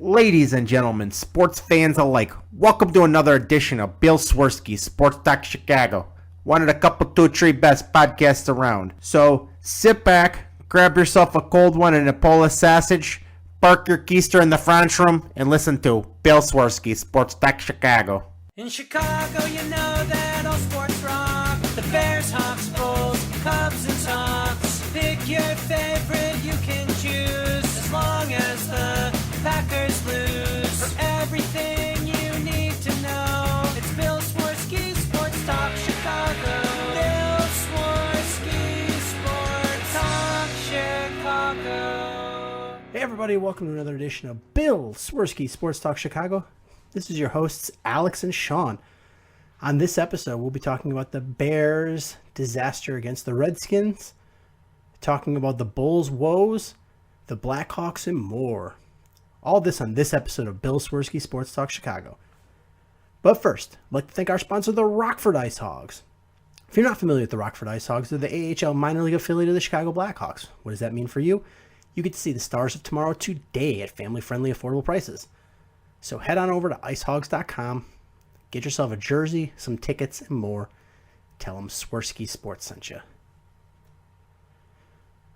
Ladies and gentlemen, sports fans alike, welcome to another edition of Bill Swerski, Sports Talk Chicago. One of the couple, two, three best podcasts around. So sit back, grab yourself a cold one and a Polish sausage, park your keister in the French room, and listen to Bill Swerski, Sports Talk Chicago. In Chicago, you know that all sports rock. The Bears, Hawks, Bulls, Cubs, and Sox. Pick your favorite, you can choose. As long as the Packers lose. For everything you need to know, it's Bill Swerski, Sports Talk Chicago. Bill Swerski, Sports Talk Chicago. Hey everybody, welcome to another edition of Bill Swerski, Sports Talk Chicago. This is your hosts, Alex and Shawn. On this episode, we'll be talking about the Bears' disaster against the Redskins, talking about the Bulls' woes, the Blackhawks, and more. All this on this episode of Bill Swerski Sports Talk Chicago. But first, I'd like to thank our sponsor, the Rockford Ice Hogs. If you're not familiar with the Rockford Ice Hogs, they're the AHL minor league affiliate of the Chicago Blackhawks. What does that mean for you? You get to see the Stars of Tomorrow today at family-friendly, affordable prices. So head on over to icehogs.com, get yourself a jersey, some tickets, and more. Tell them Swerski Sports sent you.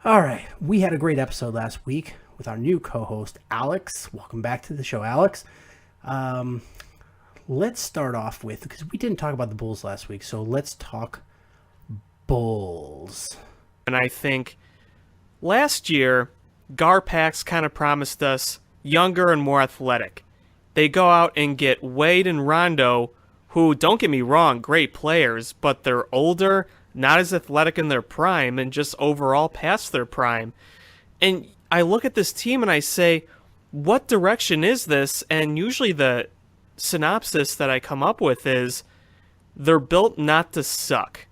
All right, we had a great episode last week with our new co-host, Alex. Welcome back to the show, Alex. Let's start off with, because we didn't talk about the Bulls last week, so let's talk Bulls. And I think last year, Garpax kind of promised us younger and more athletic. They go out and get Wade and Rondo, who, don't get me wrong, great players, but they're older, not as athletic in their prime, and just overall past their prime. And I look at this team and I say, what direction is this? And usually the synopsis that I come up with is, they're built not to suck.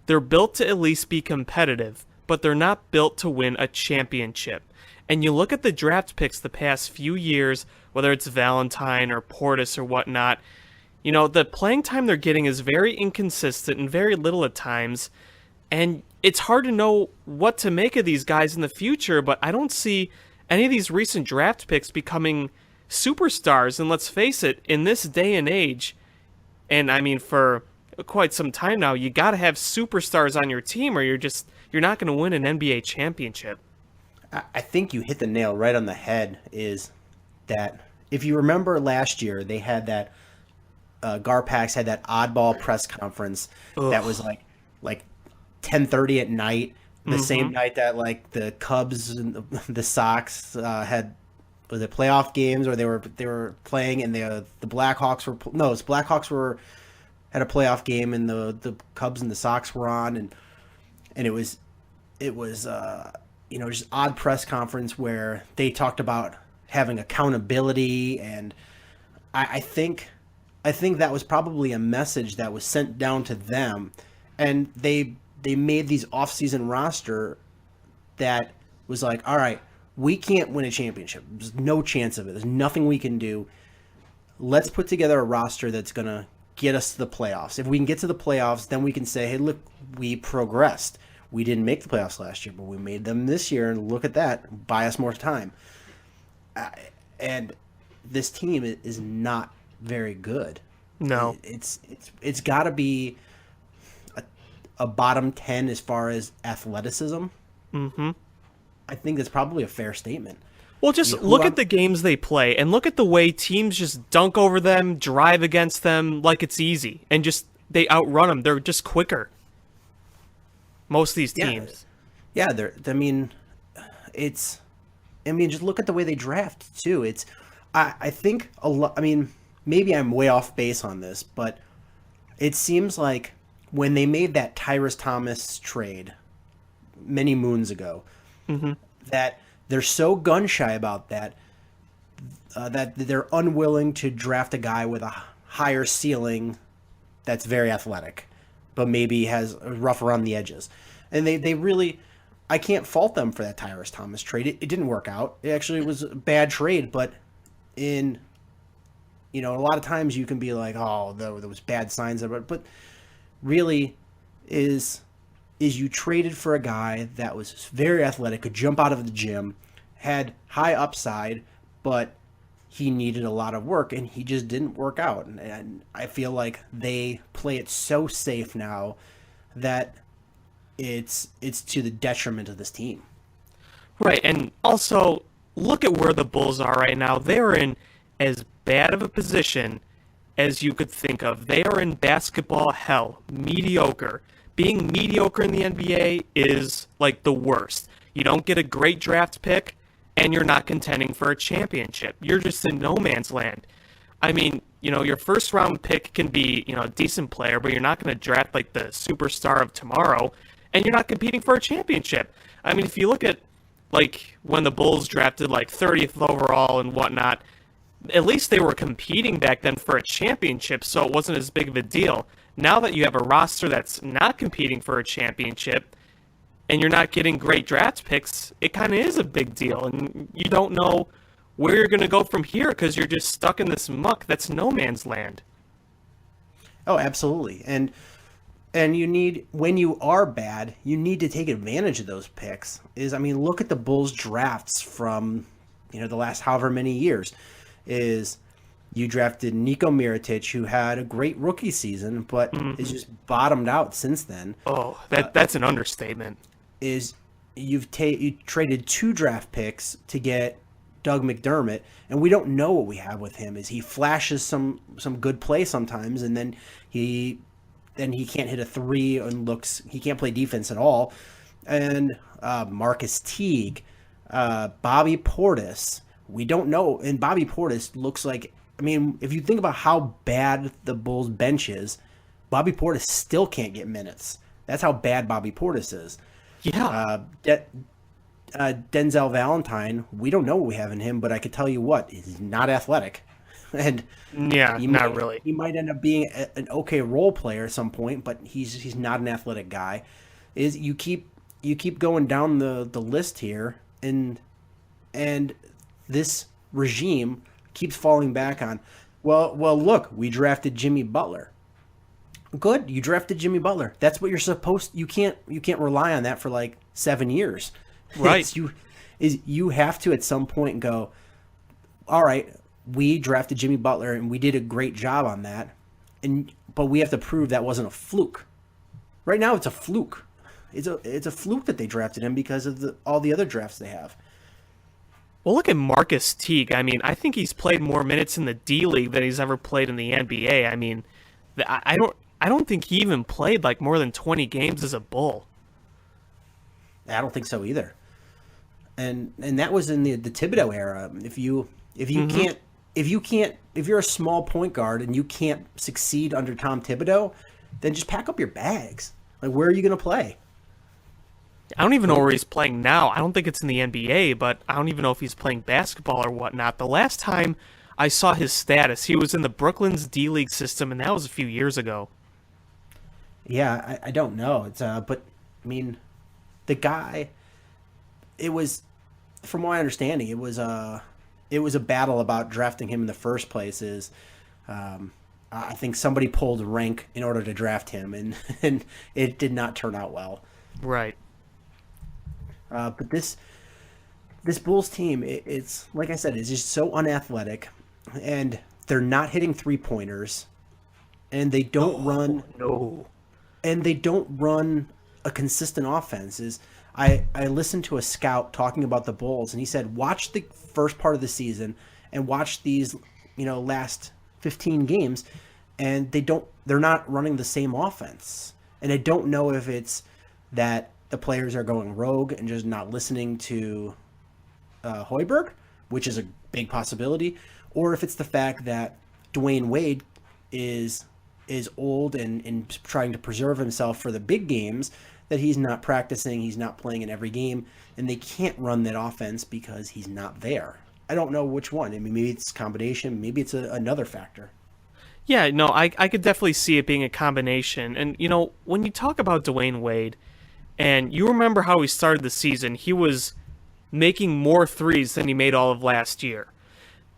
They're built to at least be competitive, but they're not built to win a championship. And you look at the draft picks the past few years, whether it's Valentine or Portis or whatnot, you know, the playing time they're getting is very inconsistent and very little at times. And it's hard to know what to make of these guys in the future, but I don't see any of these recent draft picks becoming superstars. And let's face it, in this day and age, and I mean for quite some time now, you got to have superstars on your team or you're not going to win an NBA championship. I think you hit the nail right on the head, is that if you remember last year, they had that, Garpax had that oddball press conference that was like 10:30 at night, the same night that like the Cubs and the Sox had, was it playoff games, or they were playing, and the Blackhawks were, no, it was Blackhawks had a playoff game, and the Cubs and the Sox were on, and it was just odd press conference where they talked about having accountability, and I think that was probably a message that was sent down to them, and they made these off-season roster that was like, all right, we can't win a championship. There's no chance of it. There's nothing we can do. Let's put together a roster that's going to get us to the playoffs. If we can get to the playoffs, then we can say, hey, look, we progressed. We didn't make the playoffs last year, but we made them this year, and look at that. Buy us more time. And this team is not very good. No. It's got to be a bottom 10 as far as athleticism. Mm-hmm. I think that's probably a fair statement. Well, just look at the games they play, and look at the way teams just dunk over them, drive against them like it's easy, and just they outrun them. They're just quicker. Most of these teams. Yeah, just look at the way they draft too. I think a lot. I mean, maybe I'm way off base on this, but it seems like when they made that Tyrus Thomas trade many moons ago, that they're so gun shy about that that they're unwilling to draft a guy with a higher ceiling that's very athletic, but maybe has a rough around the edges. And they really, I can't fault them for that Tyrus Thomas trade. It didn't work out. It actually was a bad trade, but a lot of times you can be like, oh, there was bad signs of it. But really is you traded for a guy that was very athletic, could jump out of the gym, had high upside, but he needed a lot of work, and he just didn't work out. And I feel like they play it so safe now that it's to the detriment of this team. Right, and also look at where the Bulls are right now. They're in as bad of a position as you could think of. They are in basketball hell, mediocre. Being mediocre in the NBA is like the worst. You don't get a great draft pick, and you're not contending for a championship. You're just in no man's land. I mean, your first round pick can be, a decent player, but you're not going to draft like the superstar of tomorrow, and you're not competing for a championship. I mean, if you look at like when the Bulls drafted like 30th overall and whatnot, at least they were competing back then for a championship, so it wasn't as big of a deal. Now that you have a roster that's not competing for a championship and you're not getting great draft picks, it kind of is a big deal, and you don't know where you're going to go from here because you're just stuck in this muck that's no man's land. Oh, absolutely. And you need, when you are bad, you need to take advantage of those picks. Look at the Bulls drafts from, the last however many years. You drafted Niko Mirotic, who had a great rookie season, but is just bottomed out since then. Oh, that's an understatement. You traded 2 draft picks to get Doug McDermott, and we don't know what we have with him. He flashes some good play sometimes, and then he can't hit a 3 and he can't play defense at all. And Marcus Teague, Bobby Portis, we don't know. And Bobby Portis looks like, if you think about how bad the Bulls bench is, Bobby Portis still can't get minutes. That's how bad Bobby Portis is. Yeah. Denzel Valentine, we don't know what we have in him, but I could tell you what, he's not athletic. And not really. He might end up being an okay role player at some point, but he's not an athletic guy. You keep going down the list here, and this regime keeps falling back on, well, look, we drafted Jimmy Butler. Good, you drafted Jimmy Butler. That's what you're supposed. You can't rely on that for like 7 years. Right. You have to at some point go, all right, we drafted Jimmy Butler and we did a great job on that, but we have to prove that wasn't a fluke. Right now, it's a fluke. It's a fluke that they drafted him because of all the other drafts they have. Well, look at Marcus Teague. I think he's played more minutes in the D League than he's ever played in the NBA. I don't think he even played like more than 20 games as a Bull. I don't think so either. And that was in the Thibodeau era. If you're a small point guard and you can't succeed under Tom Thibodeau, then just pack up your bags. Like, where are you going to play? I don't even know where he's playing now. I don't think it's in the NBA, but I don't even know if he's playing basketball or whatnot. The last time I saw his status, he was in the Brooklyn's D League system, and that was a few years ago. Yeah, I don't know. But the guy, it was, from my understanding, it was a battle about drafting him in the first place. I think somebody pulled rank in order to draft him, and it did not turn out well. Right. But this Bulls team, it's like I said, it's just so unathletic, and they're not hitting 3-pointers, and they don't run. No. And they don't run a consistent offense. I listened to a scout talking about the Bulls, and he said, watch the first part of the season and watch these, last 15 games, and they're not running the same offense. And I don't know if it's that the players are going rogue and just not listening to Hoiberg, which is a big possibility, or if it's the fact that Dwayne Wade is old and trying to preserve himself for the big games, that he's not practicing, he's not playing in every game, and they can't run that offense because he's not there. I don't know which one. Maybe it's a combination, maybe it's another factor. Yeah, no, I could definitely see it being a combination. And, when you talk about Dwayne Wade, and you remember how he started the season, he was making more threes than he made all of last year.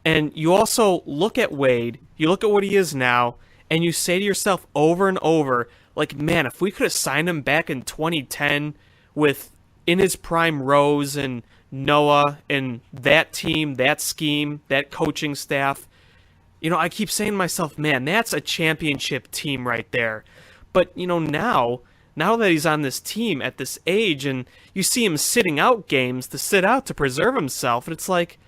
And you also look at Wade, you look at what he is now, and you say to yourself over and over, like, man, if we could have signed him back in 2010 with in his prime Rose and Noah and that team, that scheme, that coaching staff, I keep saying to myself, man, that's a championship team right there. But, now that he's on this team at this age and you see him sitting out games to sit out to preserve himself, and it's like,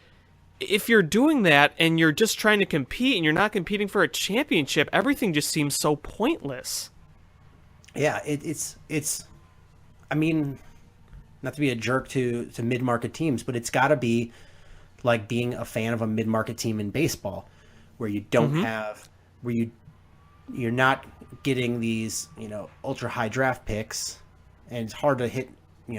if you're doing that and you're just trying to compete and you're not competing for a championship, everything just seems so pointless. Yeah, it's I mean, not to be a jerk to mid-market teams, but it's got to be like being a fan of a mid-market team in baseball, where you don't have, where you're not getting these, ultra high draft picks, and it's hard to hit,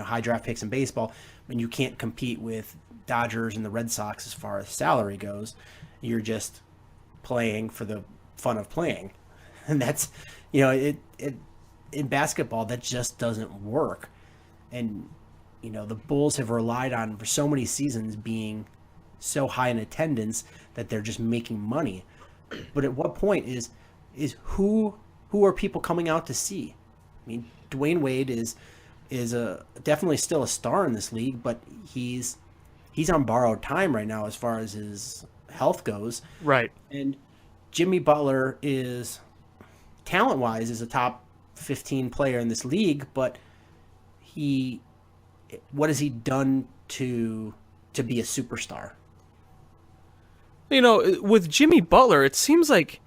high draft picks in baseball when you can't compete with Dodgers and the Red Sox as far as salary goes. You're just playing for the fun of playing, and that's, it in basketball that just doesn't work. And the Bulls have relied on for so many seasons being so high in attendance that they're just making money. But at what point is who are people coming out to see? I mean, Dwayne Wade is definitely still a star in this league, but he's on borrowed time right now as far as his health goes. Right. And Jimmy Butler is, talent-wise, is a top 15 player in this league, but what has he done to be a superstar? With Jimmy Butler, it seems like,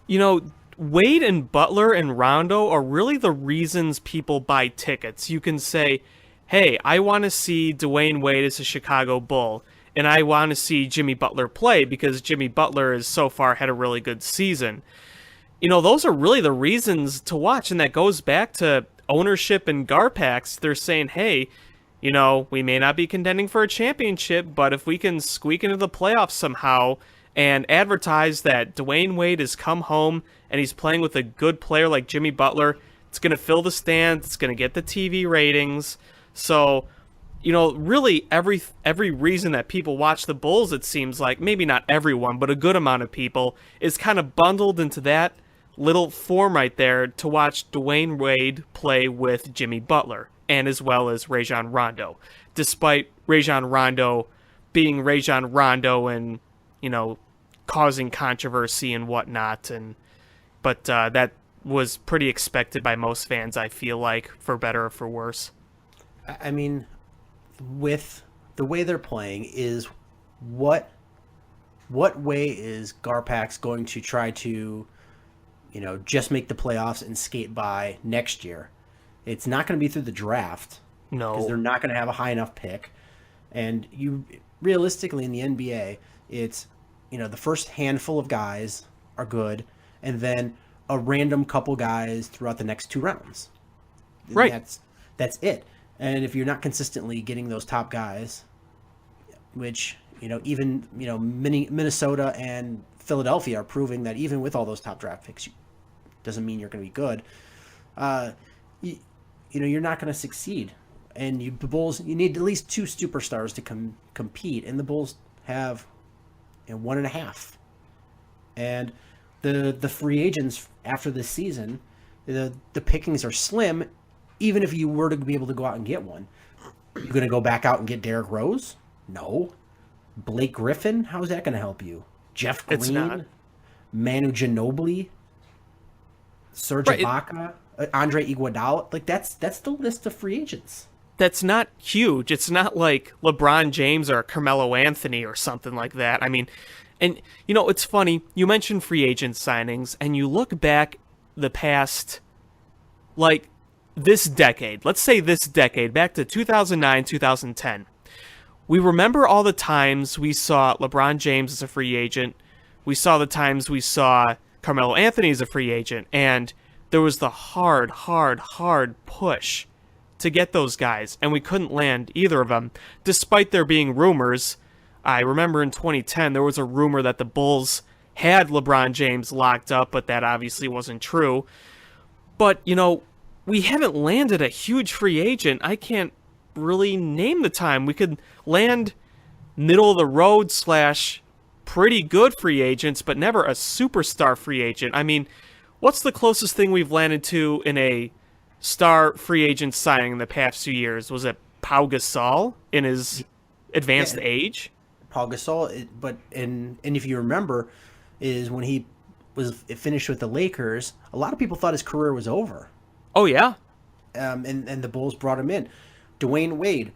Wade and Butler and Rondo are really the reasons people buy tickets. You can say, hey, I want to see Dwayne Wade as a Chicago Bull, and I want to see Jimmy Butler play because Jimmy Butler has so far had a really good season. Those are really the reasons to watch, and that goes back to ownership and Garpax. They're saying, hey, we may not be contending for a championship, but if we can squeak into the playoffs somehow and advertise that Dwayne Wade has come home and he's playing with a good player like Jimmy Butler, it's going to fill the stands, it's going to get the TV ratings. So, really every reason that people watch the Bulls, it seems like, maybe not everyone, but a good amount of people, is kind of bundled into that little form right there to watch Dwayne Wade play with Jimmy Butler, and as well as Rajon Rondo, despite Rajon Rondo being Rajon Rondo and, causing controversy and whatnot. But that was pretty expected by most fans, I feel like, for better or for worse. I mean, with the way they're playing, is what way is Garpax going to try to, just make the playoffs and skate by next year? It's not going to be through the draft. No. Because they're not going to have a high enough pick. And you realistically in the NBA, it's, the first handful of guys are good, and then a random couple guys throughout the next 2 rounds. Right. That's it. And if you're not consistently getting those top guys, which, even, Minnesota and Philadelphia are proving that even with all those top draft picks, doesn't mean you're going to be good. You're not going to succeed. And the Bulls, you need at least 2 superstars to compete, and the Bulls have 1.5. And the free agents after this season, the pickings are slim. Even if you were to be able to go out and get one, you're going to go back out and get Derrick Rose? No. Blake Griffin? How is that going to help you? Jeff Green? It's not. Manu Ginobili? Serge Ibaka? Andre Iguodala? Like, that's the list of free agents. That's not huge. It's not like LeBron James or Carmelo Anthony or something like that. I mean, and, it's funny. You mentioned free agent signings, and you look back the past, this decade, let's say this decade, back to 2009, 2010, we remember all the times we saw LeBron James as a free agent. We saw the times we saw Carmelo Anthony as a free agent, and there was the hard push to get those guys, and we couldn't land either of them, despite there being rumors. I remember in 2010, there was a rumor that the Bulls had LeBron James locked up, but that obviously wasn't true. But, we haven't landed a huge free agent. I can't really name the time. We could land middle of the road / pretty good free agents, but never a superstar free agent. I mean, what's the closest thing we've landed to in a star free agent signing in the past few years? Was it Pau Gasol in his advanced age. Paul Gasol, and if you remember, is when he was finished with the Lakers, a lot of people thought his career was over. Oh yeah. And the Bulls brought him in. Dwayne Wade,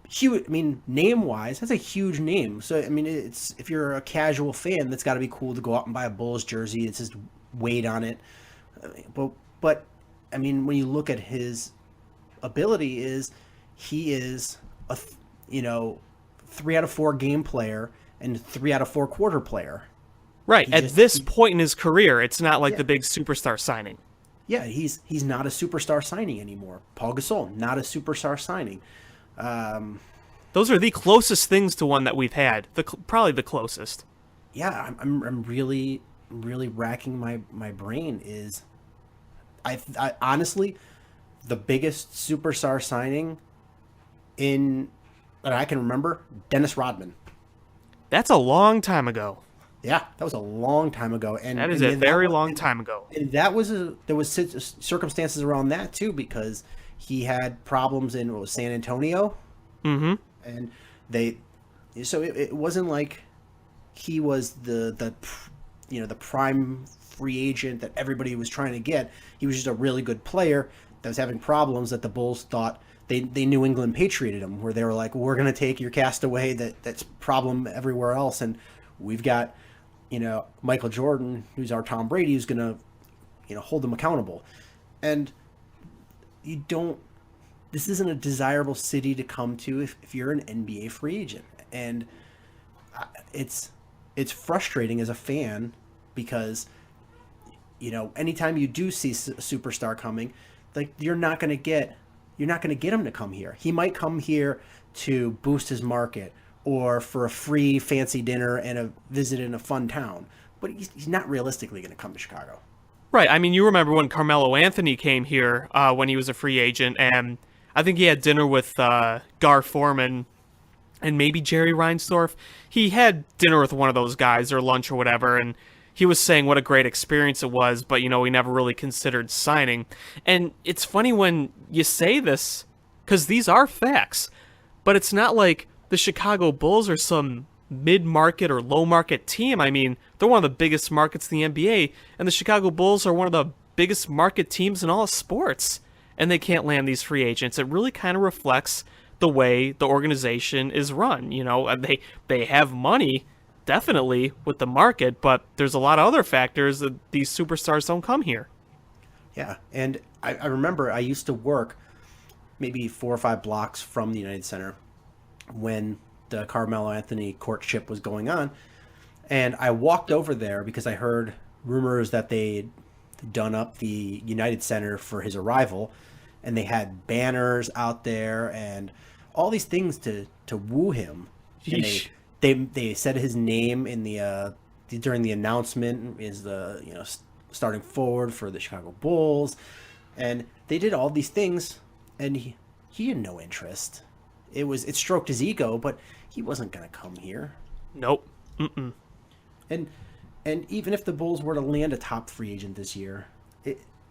huge. I mean, name wise, that's a huge name. So I mean, it's if you're a casual fan, that's got to be cool to go out and buy a Bulls jersey. It says Wade on it. But I mean, when you look at his ability, he is a 3 out of 4 game player and 3 out of 4 quarter player. Right. At this point in his career, it's not like the big superstar signing. Yeah, he's not a superstar signing anymore. Paul Gasol, not a superstar signing. Those are the closest things to one that we've had. Probably the closest. Yeah, I'm really racking my brain. I honestly, the biggest superstar signing that I can remember, Dennis Rodman. That's a long time ago. Yeah, that was a long time ago, and that is a very long time ago. And there was circumstances around that too, because he had problems in San Antonio, and so it wasn't like he was the prime free agent that everybody was trying to get. He was just a really good player that was having problems that the Bulls thought they New England patrioted him, where they were like, we're going to take your castaway that's problem everywhere else, and we've got Michael Jordan, who's our Tom Brady, who's going to hold them accountable. And this isn't a desirable city to come to if you're an NBA free agent. And it's frustrating as a fan, because anytime you do see a superstar coming, like you're not going to get him to come here. He might come here to boost his market, or for a free fancy dinner and a visit in a fun town, but he's not realistically going to come to Chicago. Right. I mean, you remember when Carmelo Anthony came here when he was a free agent, and I think he had dinner with Gar Forman and maybe Jerry Reinsdorf. He had dinner with one of those guys, or lunch or whatever, and he was saying what a great experience it was, but, he never really considered signing. And it's funny when you say this, because these are facts, but it's not like the Chicago Bulls are some mid-market or low-market team. I mean, they're one of the biggest markets in the NBA, and the Chicago Bulls are one of the biggest market teams in all of sports, and they can't land these free agents. It really kind of reflects the way the organization is run. They have money, definitely, with the market, but there's a lot of other factors that these superstars don't come here. Yeah, and I remember I used to work maybe 4 or 5 blocks from the United Center when the Carmelo Anthony courtship was going on, and I walked over there because I heard rumors that they'd done up the United Center for his arrival, and they had banners out there and all these things to woo him. And they said his name in the during the announcement is starting forward for the Chicago Bulls, and they did all these things, and he had no interest. It stroked his ego, but he wasn't going to come here. Nope. Mm-mm. And even if the Bulls were to land a top free agent this year,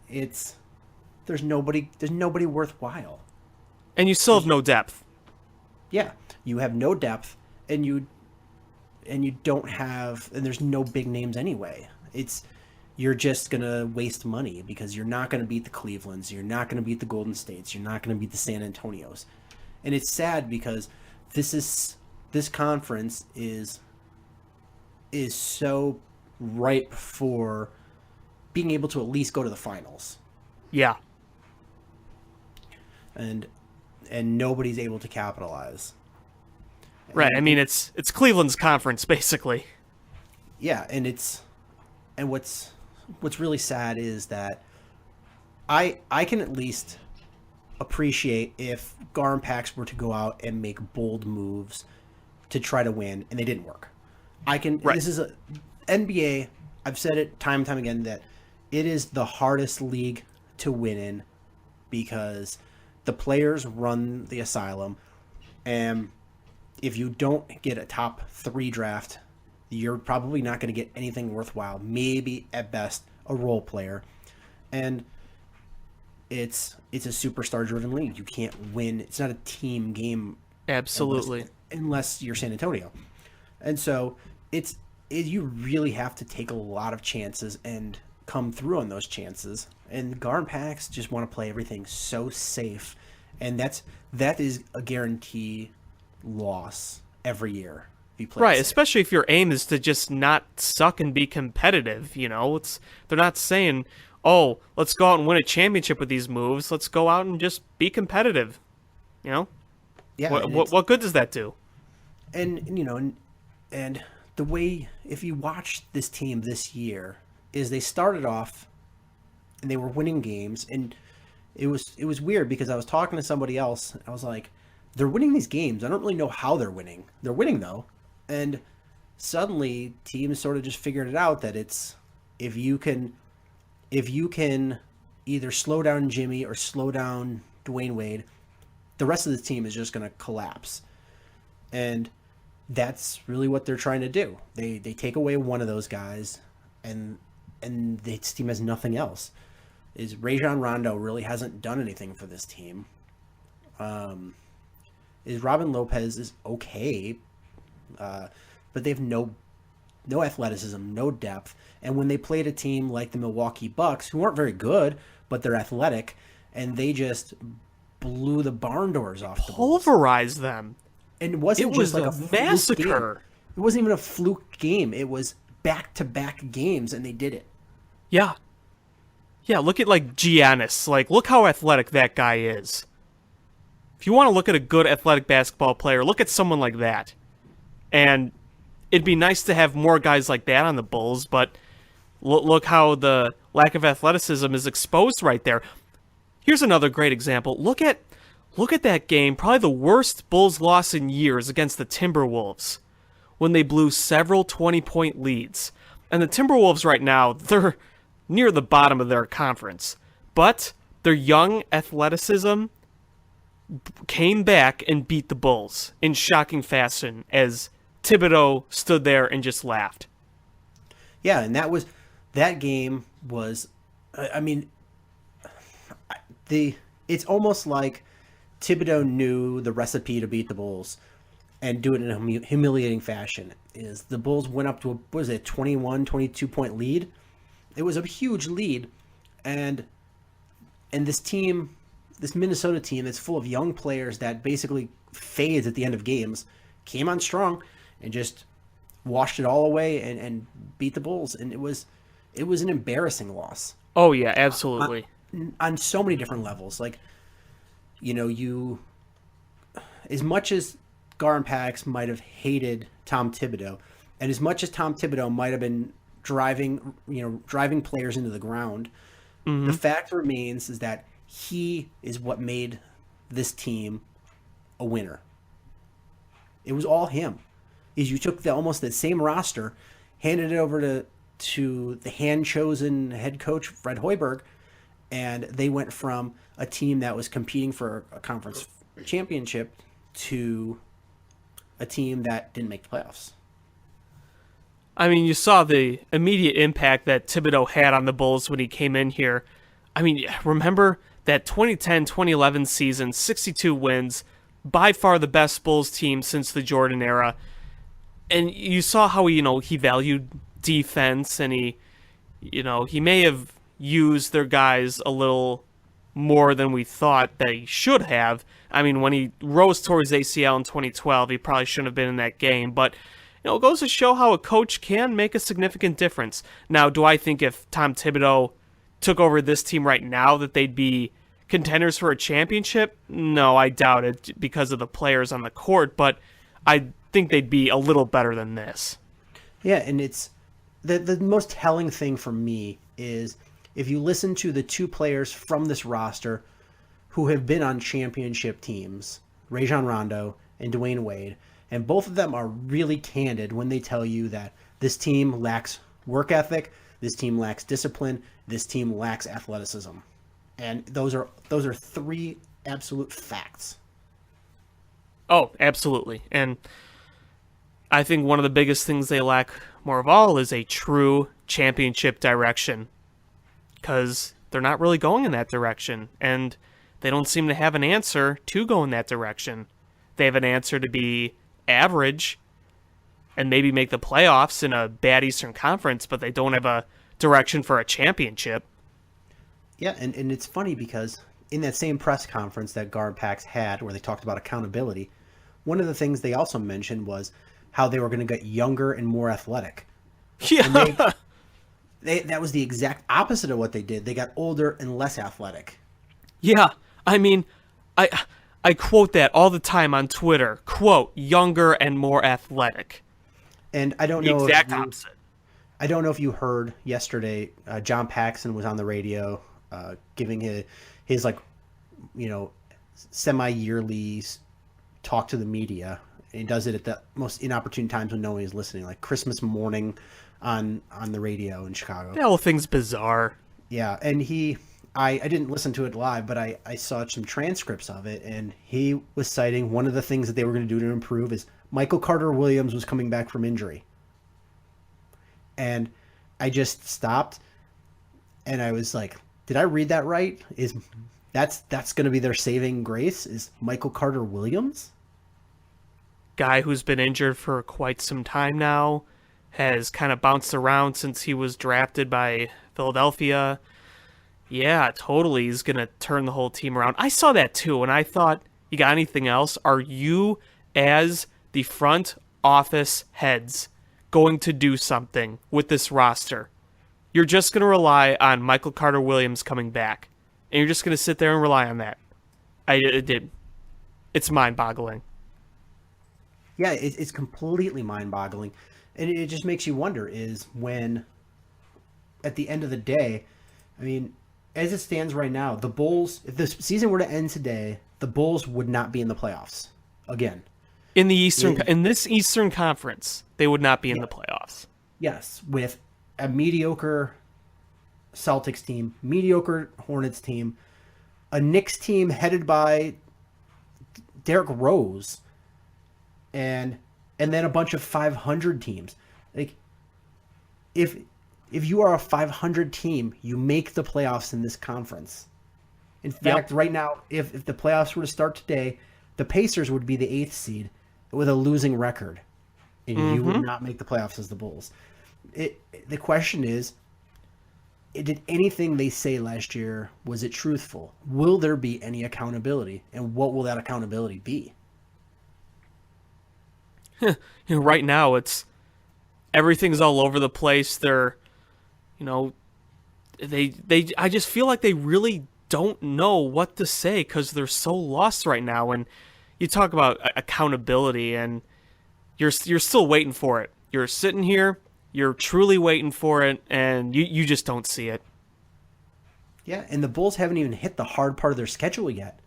there's nobody worthwhile. And you still have no depth. Yeah, you have no depth, and you don't have, and there's no big names anyway. You're just gonna waste money, because you're not gonna beat the Clevelands, you're not gonna beat the Golden States, you're not gonna beat the San Antonios. And it's sad, because this conference is so ripe for being able to at least go to the finals. Yeah. And nobody's able to capitalize. Right. I mean, it's Cleveland's conference, basically. Yeah, and what's really sad is that I can at least appreciate if Gar and Pax were to go out and make bold moves to try to win, and they didn't work. Right. This is a NBA. I've said it time and time again that it is the hardest league to win in, because the players run the asylum, and if you don't get a top 3 draft, you're probably not going to get anything worthwhile. Maybe at best a role player, and it's a superstar driven league. You can't win. It's not a team game. Absolutely. Unless you're San Antonio. And so you really have to take a lot of chances and come through on those chances. And Garden Packs just want to play everything so safe. And that is a guarantee loss every year. If you play Right, safe. especially if your aim is to just not suck and be competitive, you know? They're not saying, "Oh, let's go out and win a championship with these moves. Let's go out and just be competitive." You know? Yeah. What good does that do? And you know, and the way, if you watch this team this year, is they started off and they were winning games, and it was weird because I was talking to somebody else. I was like, they're winning these games. I don't really know how they're winning. They're winning though, and suddenly teams sort of just figured it out that it's if you can either slow down Jimmy or slow down Dwayne Wade, the rest of the team is just going to collapse. And that's really what they're trying to do. They take away one of those guys, and this team has nothing else. Is Rajon Rondo really hasn't done anything for this team. Is Robin Lopez is okay, but they have no athleticism, no depth. And when they played a team like the Milwaukee Bucks, who aren't very good, but they're athletic, and they just blew the barn doors off the Bulls. Pulverize them. And it wasn't It just was like a a fluke massacre. game. It wasn't even a fluke game. It was back-to-back games, and they did it. Yeah. Yeah, look at, like, Giannis. Like, look how athletic that guy is. If you want to look at a good athletic basketball player, look at someone like that. And it'd be nice to have more guys like that on the Bulls, but look how the lack of athleticism is exposed right there. Here's another great example. Look at that game, probably the worst Bulls loss in years against the Timberwolves, when they blew several 20-point leads. And the Timberwolves right now, they're near the bottom of their conference. But their young athleticism came back and beat the Bulls in shocking fashion as Thibodeau stood there and just laughed. Yeah, and that game was, I mean, it's almost like Thibodeau knew the recipe to beat the Bulls and do it in a humiliating fashion. Is the Bulls went up to a 21, 22 point lead. It was a huge lead, and this team, this Minnesota team that's full of young players that basically fades at the end of games, came on strong and just washed it all away and beat the Bulls. And it was an embarrassing loss. Oh, yeah, absolutely. On so many different levels. Like, you know, as much as Garden Packs might have hated Tom Thibodeau, and as much as Tom Thibodeau might have been driving players into the ground, the fact remains is that he is what made this team a winner. It was all him. Is you took almost the same roster, handed it over to the hand-chosen head coach Fred Hoiberg, and they went from a team that was competing for a conference championship to a team that didn't make the playoffs. I mean, you saw the immediate impact that Thibodeau had on the Bulls when he came in here. I mean, remember that 2010-2011 season, 62 wins, by far the best Bulls team since the Jordan era. And you saw how he valued defense, and he may have used their guys a little more than we thought they should have. I mean, when he rose towards ACL in 2012, he probably shouldn't have been in that game, but it goes to show how a coach can make a significant difference. Now, do I think if Tom Thibodeau took over this team right now that they'd be contenders for a championship? No, I doubt it because of the players on the court, but I think they'd be a little better than this. Yeah, and it's the most telling thing for me is if you listen to the two players from this roster who have been on championship teams, Rajon Rondo and Dwayne Wade, and both of them are really candid when they tell you that this team lacks work ethic, this team lacks discipline, this team lacks athleticism. And those are three absolute facts. Oh, absolutely. And I think one of the biggest things they lack more of all is a true championship direction. Because they're not really going in that direction, and they don't seem to have an answer to go in that direction. They have an answer to be average and maybe make the playoffs in a bad Eastern Conference, but they don't have a direction for a championship. Yeah, and it's funny because in that same press conference that Garpax had where they talked about accountability, one of the things they also mentioned was how they were going to get younger and more athletic. Yeah. And that was the exact opposite of what they did. They got older and less athletic. Yeah. I mean, I quote that all the time on Twitter. Quote, younger and more athletic. And I don't The know exact opposite. I don't know if you heard yesterday, John Paxson was on the radio giving his like, semi-yearly talk to the media. And he does it at the most inopportune times when no one is listening, like Christmas morning on the radio in Chicago. The whole thing's bizarre. Yeah, and I didn't listen to it live, but I saw some transcripts of it, and he was citing one of the things that they were going to do to improve is Michael Carter-Williams was coming back from injury. And I just stopped, and I was like, did I read that right? That's going to be their saving grace, is Michael Carter-Williams? Guy who's been injured for quite some time now, has kind of bounced around since he was drafted by Philadelphia. Yeah, totally. He's going to turn the whole team around. I saw that too, and I thought, you got anything else? Are you, as the front office heads, going to do something with this roster? You're just going to rely on Michael Carter-Williams coming back, and you're just going to sit there and rely on that. It's mind-boggling. Yeah, it's completely mind-boggling. And it just makes you wonder is when, at the end of the day, I mean, as it stands right now, the Bulls, if the season were to end today, the Bulls would not be in the playoffs again. In this Eastern Conference, they would not be in the playoffs. Yes, with a mediocre Celtics team, mediocre Hornets team, a Knicks team headed by Derrick Rose, and then a bunch of 500 teams. Like, if you are a 500 team, you make the playoffs in this conference. In fact, right now, if the playoffs were to start today, the Pacers would be the 8th seed with a losing record, and you would not make the playoffs as the Bulls. The question is, did anything they say last year, was it truthful? Will there be any accountability, and what will that accountability be? Right now, everything's all over the place. They're, I just feel like they really don't know what to say because they're so lost right now. And you talk about accountability, and you're still waiting for it. You're sitting here, you're truly waiting for it, and you just don't see it. Yeah, and the Bulls haven't even hit the hard part of their schedule yet.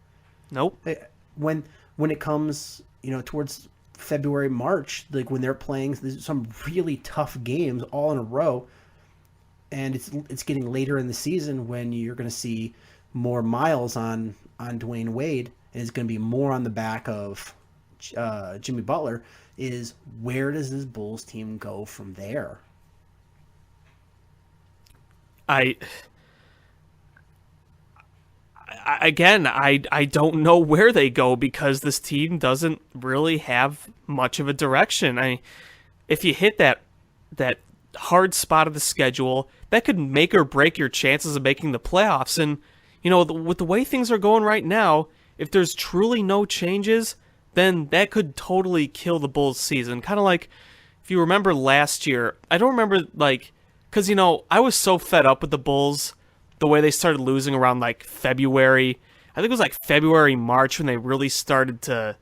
Nope. When it comes, towards February, March, like when they're playing some really tough games all in a row, and it's getting later in the season when you're going to see more miles on Dwayne Wade, and it's going to be more on the back of Jimmy Butler, is where does this Bulls team go from there? I don't know where they go because this team doesn't really have much of a direction. If you hit that hard spot of the schedule, that could make or break your chances of making the playoffs. And, with the way things are going right now, if there's truly no changes, then that could totally kill the Bulls season. Kind of like, if you remember last year, I don't remember, because, I was so fed up with the Bulls, the way they started losing around, February. I think it was, February, March, when they really started to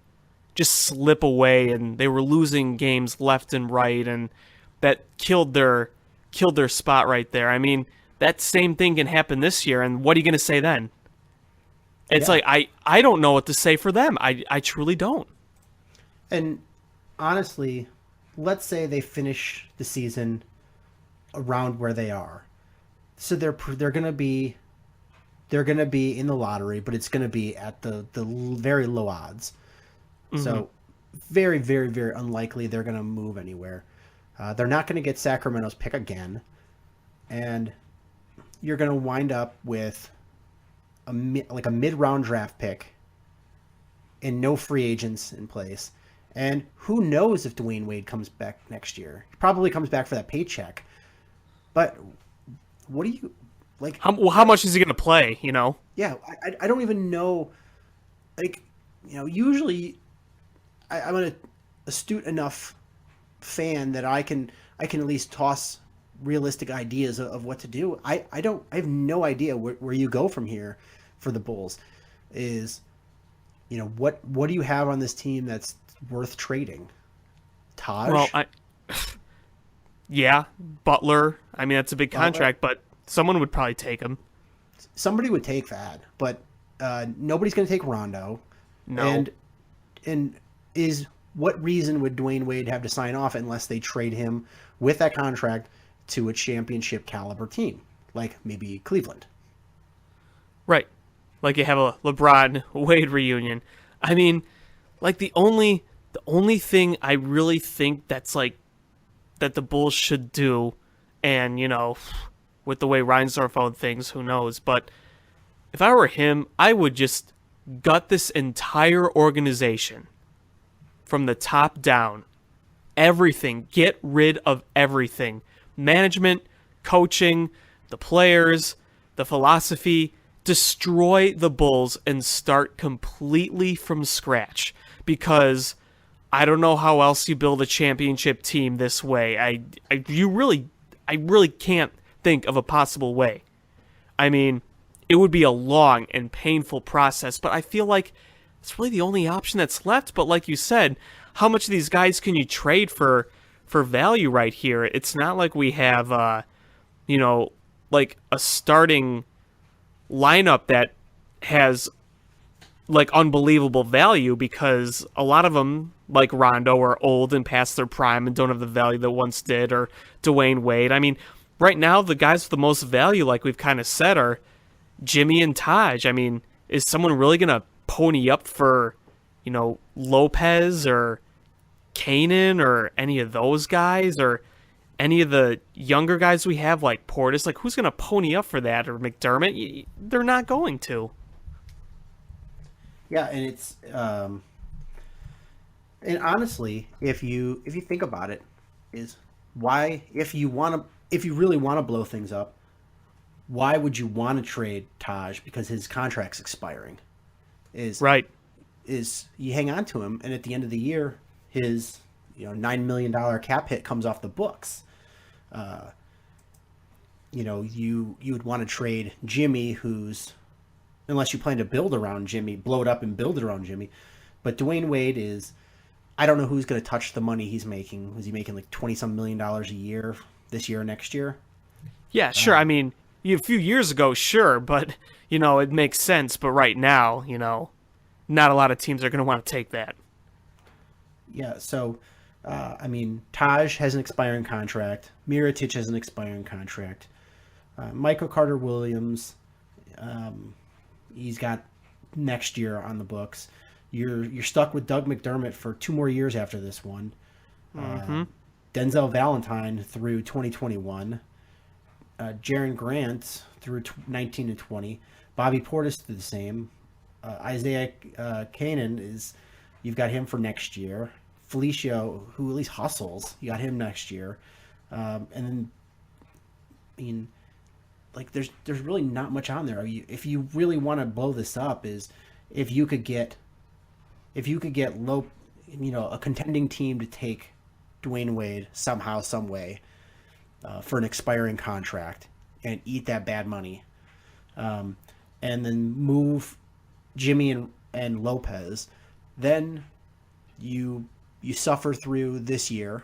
just slip away, and they were losing games left and right, and that killed their spot right there. I mean, that same thing can happen this year, and what are you going to say then? It's I don't know what to say for them. I truly don't. And honestly, let's say they finish the season around where they are. So they're going to be in the lottery, but it's going to be at the very low odds. Mm-hmm. So very, very, very unlikely they're going to move anywhere. They're not going to get Sacramento's pick again. And you're going to wind up with a mid-round draft pick and no free agents in place. And who knows if Dwayne Wade comes back next year? He probably comes back for that paycheck. But what do you like? How much is he going to play? You know? Yeah, I don't even know. Like, usually I'm an astute enough fan that I can at least toss realistic ideas of what to do. I have no idea where you go from here for the Bulls. Is what do you have on this team that's worth trading? Taj? Well, yeah, Butler. I mean, that's a big contract, but someone would probably take him. Somebody would take that, but nobody's going to take Rondo. No. And what reason would Dwayne Wade have to sign off unless they trade him with that contract to a championship caliber team, like maybe Cleveland? Right. Like you have a LeBron Wade reunion. I mean, like the only thing I really think that's like that the Bulls should do, and with the way Reinsdorf owned things, who knows? But if I were him, I would just gut this entire organization from the top down. Everything. Get rid of everything. Management, coaching, the players, the philosophy. Destroy the Bulls and start completely from scratch, because I don't know how else you build a championship team this way. I really can't think of a possible way. I mean, it would be a long and painful process, but I feel like it's really the only option that's left. But like you said, how much of these guys can you trade for value right here? It's not like we have, like a starting lineup that has like unbelievable value, because a lot of them, like Rondo, are old and past their prime and don't have the value that once did, or Dwayne Wade. I mean, right now the guys with the most value, like we've kind of said, are Jimmy and Taj. I mean, is someone really gonna pony up for Lopez or Kanan or any of those guys, or any of the younger guys we have like Portis? Like, who's gonna pony up for that? Or McDermott? They're not going to. Yeah, and it's and honestly, if you think about it, is why, if you really want to blow things up, why would you want to trade Taj? Because his contract's expiring. Right. Is you hang on to him, and at the end of the year, his $9 million cap hit comes off the books. You would want to trade Jimmy, who's, unless you plan to build around Jimmy, blow it up and build it around Jimmy. But Dwayne Wade is, I don't know who's going to touch the money he's making. Was he making like $20-some million a year this year or next year? Yeah, sure. I mean, a few years ago, sure, but it makes sense. But right now, not a lot of teams are going to want to take that. Yeah, so, I mean, Taj has an expiring contract. Mirotic has an expiring contract. Michael Carter-Williams, he's got next year on the books. You're stuck with Doug McDermott for 2 more years after this one. Denzel Valentine through 2021. Jaren Grant through 19 and 20. Bobby Portis through the same. Isaiah Kanan you've got him for next year. Felicio, who at least hustles, you got him next year. And then, I mean, like there's really not much on there. If you really want to blow this up, is if you could get low, a contending team to take Dwayne Wade somehow, some way, for an expiring contract and eat that bad money, and then move Jimmy and Lopez, then you suffer through this year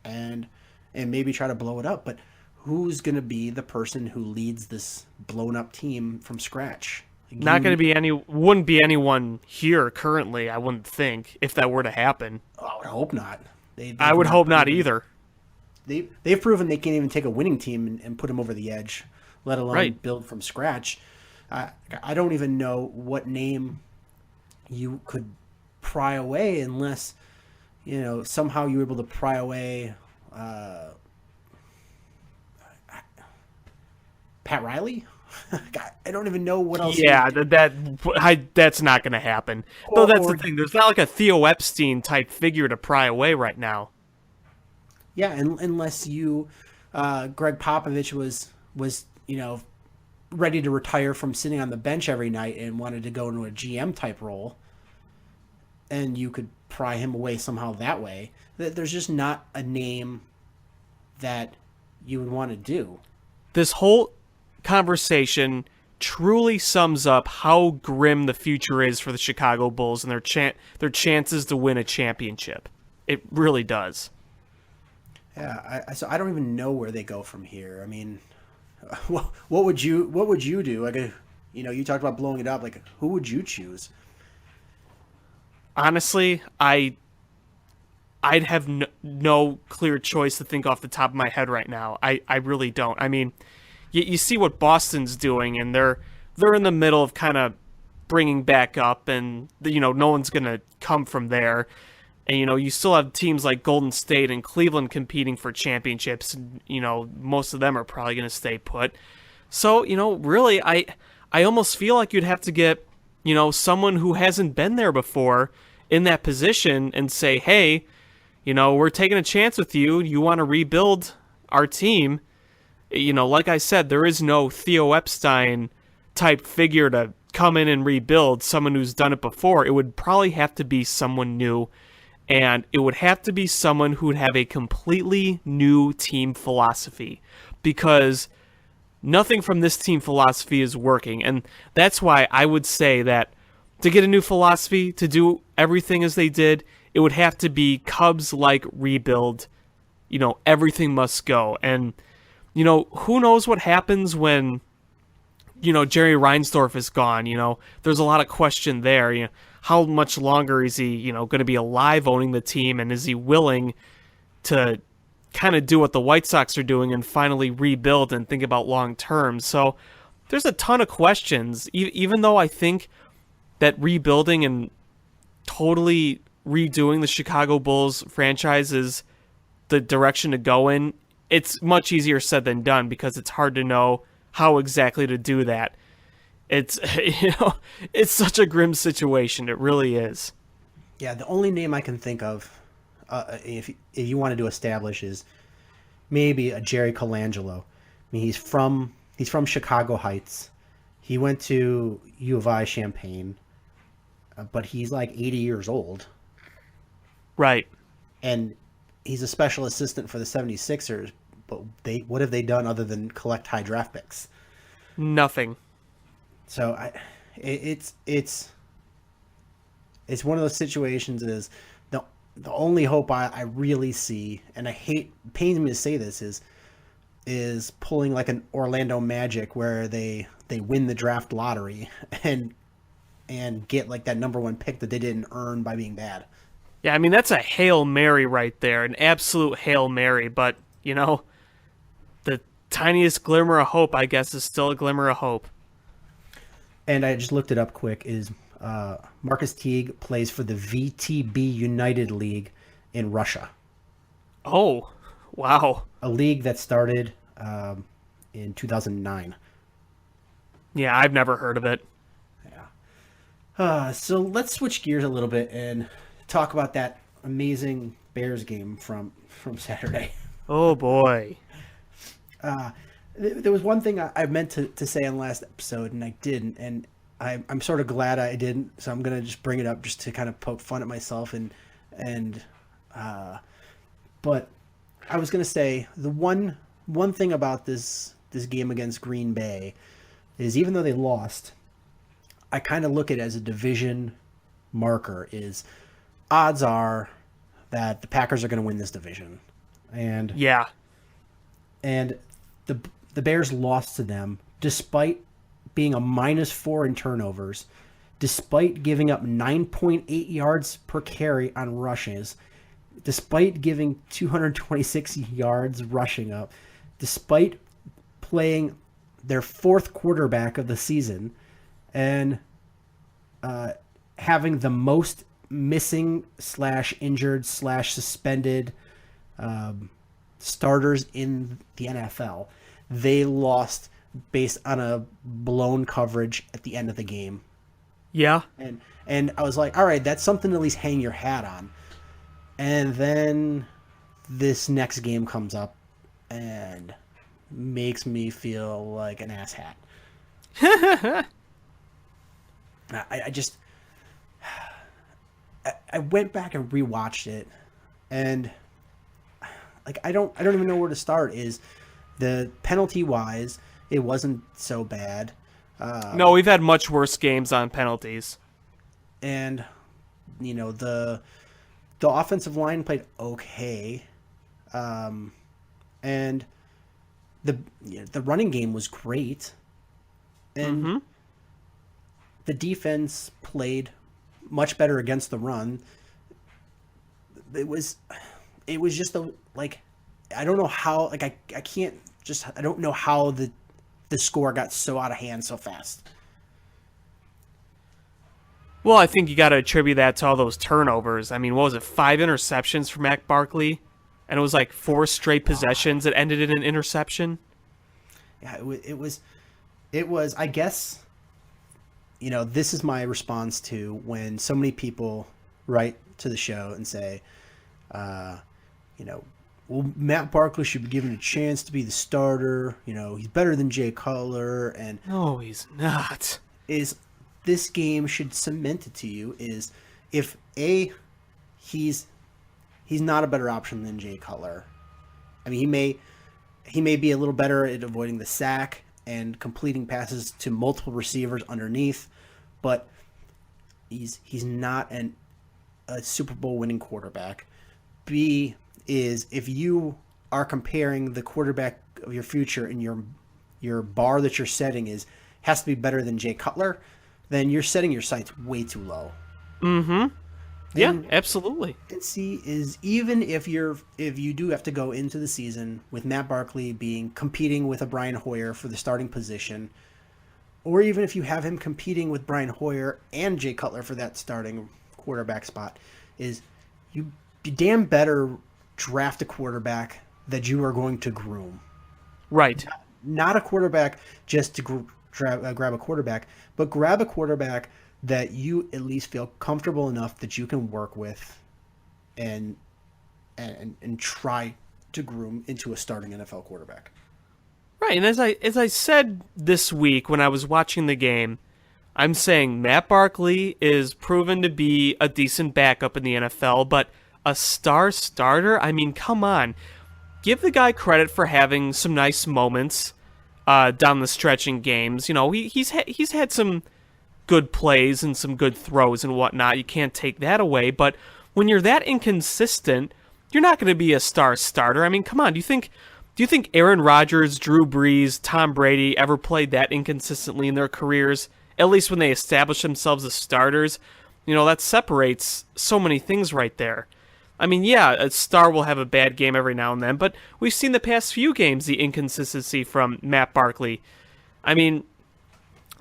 and maybe try to blow it up. But who's going to be the person who leads this blown up team from scratch? Not going to be wouldn't be anyone here currently, I wouldn't think, if that were to happen. I would hope not. I would hope not either. They've proven they can't even take a winning team and put them over the edge, let alone build from scratch. I don't even know what name you could pry away unless, somehow you were able to pry away. Pat Riley? God, I don't even know what else. Yeah, that's not going to happen. Though that's the thing. There's not like a Theo Epstein type figure to pry away right now. Yeah, unless you, Greg Popovich was ready to retire from sitting on the bench every night and wanted to go into a GM type role, and you could pry him away somehow that way. There's just not a name that you would want to do. This whole conversation truly sums up how grim the future is for the Chicago Bulls and their chances to win a championship. It really does. Yeah, so I don't even know where they go from here. I mean, what would you do? Like, you talked about blowing it up. Like, who would you choose? Honestly, I'd have no clear choice to think off the top of my head right now. I really don't. I mean, you see what Boston's doing, and they're in the middle of kind of bringing back up, and no one's gonna come from there. And you still have teams like Golden State and Cleveland competing for championships, and most of them are probably gonna stay put. So really, I almost feel like you'd have to get someone who hasn't been there before in that position and say, hey, we're taking a chance with you. You want to rebuild our team? Like I said, there is no Theo Epstein type figure to come in and rebuild, someone who's done it before. It would probably have to be someone new, and it would have to be someone who would have a completely new team philosophy, because nothing from this team philosophy is working. And that's why I would say that to get a new philosophy, to do everything as they did, it would have to be Cubs-like rebuild. Everything must go. And who knows what happens when, Jerry Reinsdorf is gone. There's a lot of question there. How much longer is he, going to be alive owning the team? And is he willing to kind of do what the White Sox are doing and finally rebuild and think about long term? So there's a ton of questions, even though I think that rebuilding and totally redoing the Chicago Bulls franchise is the direction to go in. It's much easier said than done, because it's hard to know how exactly to do that. It's it's such a grim situation. It really is. Yeah, the only name I can think of, if you wanted to establish, is maybe a Jerry Colangelo. I mean, he's from Chicago Heights. He went to U of I Champaign, but he's like 80 years old. Right. And he's a special assistant for the 76ers, but what have they done other than collect high draft picks? Nothing. So it's one of those situations. Is the only hope I really see, and pains me to say this, is pulling like an Orlando Magic, where they win the draft lottery and get like that number one pick that they didn't earn by being bad. Yeah, I mean, that's a Hail Mary right there, an absolute Hail Mary, but, the tiniest glimmer of hope, I guess, is still a glimmer of hope. And I just looked it up quick, is Marcus Teague plays for the VTB United League in Russia. Oh, wow. A league that started in 2009. Yeah, I've never heard of it. Yeah. So let's switch gears a little bit and talk about that amazing Bears game from Saturday. Oh, boy. There was one thing I meant to say on last episode, and I didn't, and I'm sort of glad I didn't, so I'm going to just bring it up just to kind of poke fun at myself. But I was going to say the one thing about this game against Green Bay is, even though they lost, I kind of look at it as a division marker. Is odds are that the Packers are going to win this division. And yeah. And the Bears lost to them despite being a -4 in turnovers, despite giving up 9.8 yards per carry on rushes, despite giving 226 yards rushing up, despite playing their fourth quarterback of the season, and having the most missing / injured / suspended starters in the NFL. They lost based on a blown coverage at the end of the game. Yeah. And I was like, all right, that's something to at least hang your hat on. And then this next game comes up and makes me feel like an asshat. I went back and rewatched it, and like I don't even know where to start. Is the penalty wise, it wasn't so bad. No, we've had much worse games on penalties. And the offensive line played okay, and the running game was great, and the defense played much better against the run. It was just I don't know how, like I don't know how the score got so out of hand so fast. Well, I think you got to attribute that to all those turnovers. I mean, what was it, 5 interceptions for Mac Barkley? And it was like 4 straight possessions that ended in an interception? Yeah, it was, I guess, this is my response to when so many people write to the show and say, well, Matt Barkley should be given a chance to be the starter. He's better than Jay Cutler. And no, he's not. This game should cement it to you is if he's not a better option than Jay Cutler. I mean, he may be a little better at avoiding the sack and completing passes to multiple receivers underneath, but he's not a Super Bowl winning quarterback. B is if you are comparing the quarterback of your future and your bar that you're setting has to be better than Jay Cutler, then you're setting your sights way too low. Mm-hmm. Yeah, absolutely. And C is even if you do have to go into the season with Matt Barkley competing with a Brian Hoyer for the starting position, or even if you have him competing with Brian Hoyer and Jay Cutler for that starting quarterback spot, is you damn better draft a quarterback that you are going to groom. Right. Not a quarterback just to grab a quarterback, but grab a quarterback that you at least feel comfortable enough that you can work with and try to groom into a starting NFL quarterback. Right, and as I said this week when I was watching the game, I'm saying Matt Barkley is proven to be a decent backup in the NFL, but a star starter? I mean, come on. Give the guy credit for having some nice moments down the stretch in games. He's had some good plays and some good throws and whatnot. You can't take that away, but when you're that inconsistent, you're not going to be a star starter. I mean, come on. Do you think Aaron Rodgers, Drew Brees, Tom Brady ever played that inconsistently in their careers? At least when they established themselves as starters, that separates so many things right there. I mean, yeah, a star will have a bad game every now and then, but we've seen the past few games the inconsistency from Matt Barkley. I mean,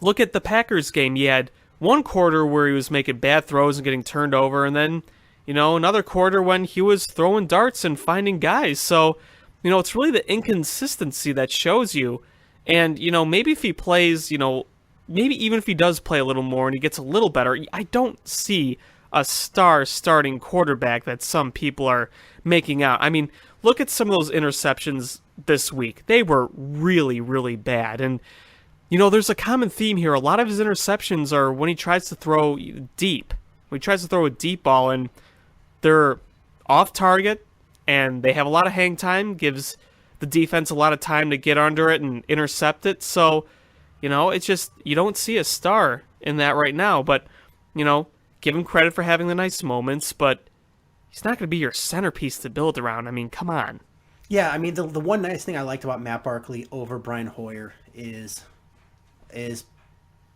look at the Packers game. He had one quarter where he was making bad throws and getting turned over, and then, another quarter when he was throwing darts and finding guys. So, it's really the inconsistency that shows you. And, maybe if he plays, maybe even if he does play a little more and he gets a little better, I don't see a star starting quarterback that some people are making out. I mean, look at some of those interceptions this week. They were really, really bad. And, there's a common theme here. A lot of his interceptions are when he tries to throw deep. When he tries to throw a deep ball and they're off target and they have a lot of hang time, gives the defense a lot of time to get under it and intercept it. So, it's just, you don't see a star in that right now. But, give him credit for having the nice moments, but he's not going to be your centerpiece to build around. I mean, come on. Yeah, I mean, the one nice thing I liked about Matt Barkley over Brian Hoyer is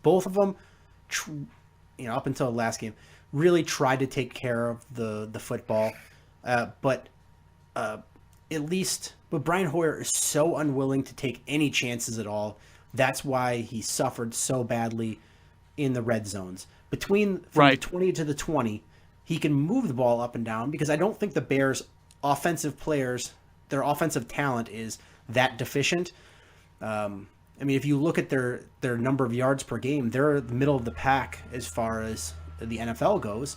both of them, up until the last game, really tried to take care of the football. But Brian Hoyer is so unwilling to take any chances at all. That's why he suffered so badly in the red zones. From the 20 to the 20, he can move the ball up and down because I don't think the Bears' offensive players, their offensive talent is that deficient. I mean, if you look at their number of yards per game, they're the middle of the pack as far as the NFL goes.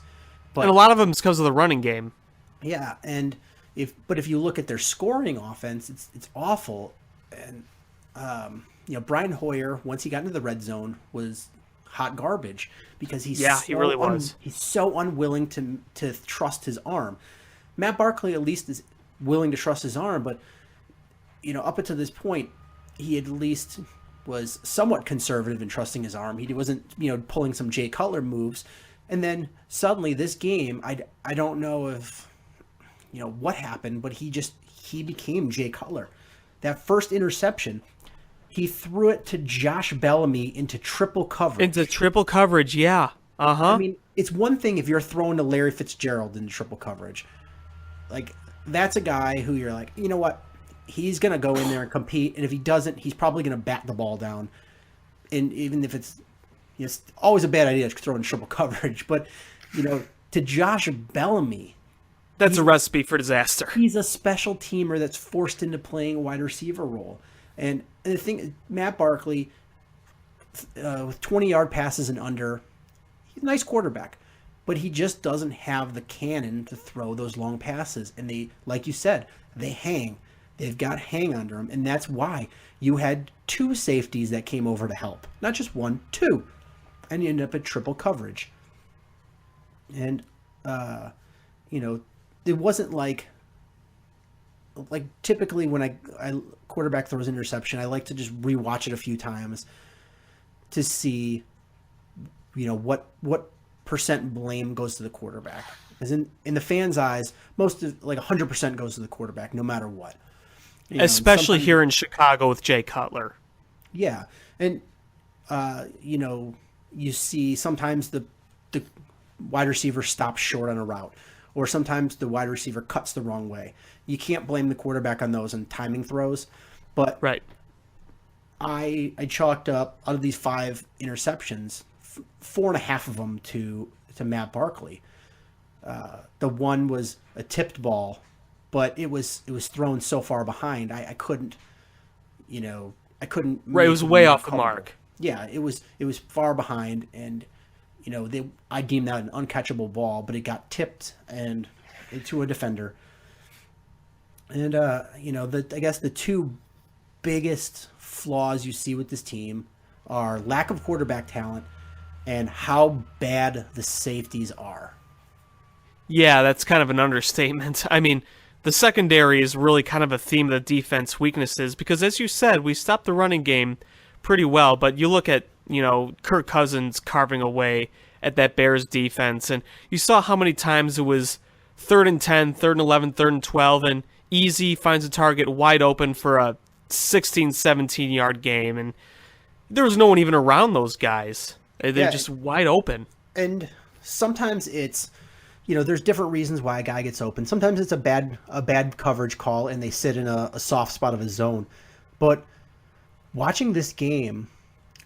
But And a lot of them is because of the running game. yeah, and if you look at their scoring offense, it's awful. And Brian Hoyer, once he got into the red zone, was hot garbage because he really was. He's so unwilling to trust his arm. Matt Barkley at least is willing to trust his arm, but up until this point, he at least was somewhat conservative in trusting his arm. He wasn't pulling some Jay Cutler moves, and then suddenly this game, I don't know if what happened, but he became Jay Cutler. That first interception, he threw it to Josh Bellamy into triple coverage. Yeah. I mean, it's one thing if you're throwing to Larry Fitzgerald in triple coverage. Like, that's a guy who you're like, you know what? He's going to go in there and compete, and if he doesn't, he's probably going to bat the ball down. And even if it's always a bad idea to throw in triple coverage, but, to Josh Bellamy, That's a recipe for disaster. he's a special teamer that's forced into playing a wide receiver role. And the thing, Matt Barkley, with 20-yard passes and under, he's a nice quarterback, but he just doesn't have the cannon to throw those long passes. And they, like you said, they hang. They've got hang under them, and that's why you had two safeties that came over to help. Not just one, two. And you end up at triple coverage. And, it wasn't like typically when I quarterback throws an interception, I like to just rewatch it a few times to see, what percent blame goes to the quarterback. As in the fans' eyes, most of 100% goes to the quarterback, no matter what. Especially here in Chicago with Jay Cutler. Yeah, and you see sometimes the wide receiver stops short on a route, or sometimes the wide receiver cuts the wrong way. You can't blame the quarterback on those and timing throws, but Right. I chalked up out of these 5 interceptions, 4.5 of them to Matt Barkley. The one was a tipped ball, but it was thrown so far behind. I couldn't. Right, it was way off the mark. Yeah, it was far behind, and I deemed that an uncatchable ball, but it got tipped and to a defender. And I guess the two biggest flaws you see with this team are lack of quarterback talent and how bad the safeties are. Yeah, that's kind of an understatement. I mean, the secondary is really kind of a theme of the defense weaknesses because, as you said, we stopped the running game pretty well, but you look at, Kirk Cousins carving away at that Bears defense, and you saw how many times it was 3rd and 10, 3rd and 11, 3rd and 12, and Easy finds a target wide open for a 16, 17-yard game, and there was no one even around those guys. They're just wide open. And sometimes it's, there's different reasons why a guy gets open. Sometimes it's a bad coverage call and they sit in a soft spot of a zone. But watching this game,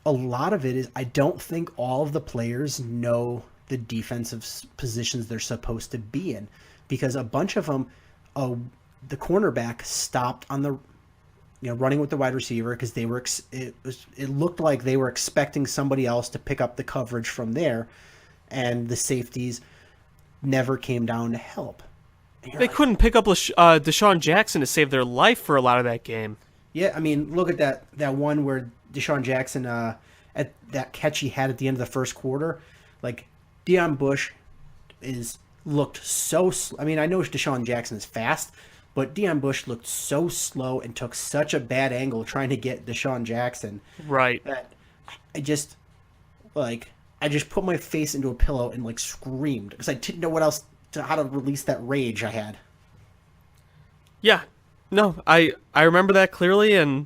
a lot of it is I don't think all of the players know the defensive positions they're supposed to be in, because a bunch of them, the cornerback stopped on the, running with the wide receiver because it looked like they were expecting somebody else to pick up the coverage from there, and the safeties never came down to help. They couldn't pick up Deshaun Jackson to save their life for a lot of that game. Yeah, I mean, look at that one where Deshaun Jackson, at that catch he had at the end of the first quarter, like Deion Bush looked so. I mean, I know Deshaun Jackson is fast, but Deion Bush looked so slow and took such a bad angle trying to get Deshaun Jackson. Right. That I just put my face into a pillow and screamed because I didn't know how to release that rage I had. Yeah. No, I remember that clearly, and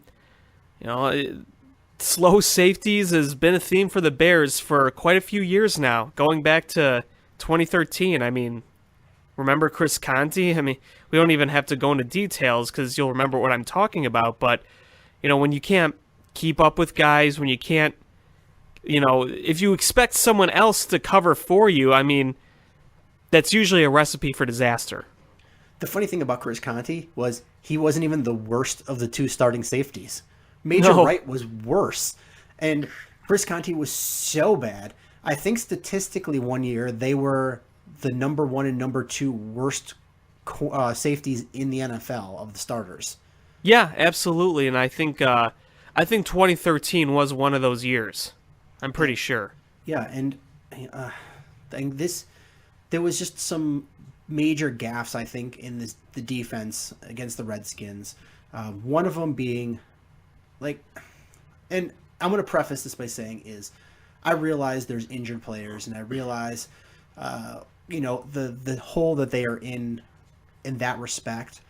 slow safeties has been a theme for the Bears for quite a few years now, going back to 2013. I mean, remember Chris Conte? I mean, we don't even have to go into details because you'll remember what I'm talking about, but when you can't keep up with guys, when you can't, if you expect someone else to cover for you, I mean, that's usually a recipe for disaster. The funny thing about Chris Conte was he wasn't even the worst of the two starting safeties. Major No. Wright was worse. And Visconti was so bad. I think statistically one year they were the number 1 and number 2 worst safeties in the NFL of the starters. Yeah, absolutely. And I think 2013 was one of those years. I'm pretty sure. Yeah, and there was just some major gaffes, I think, in the defense against the Redskins. One of them being, and I'm going to preface this by saying I realize there's injured players, and I realize, the hole that they are in that respect.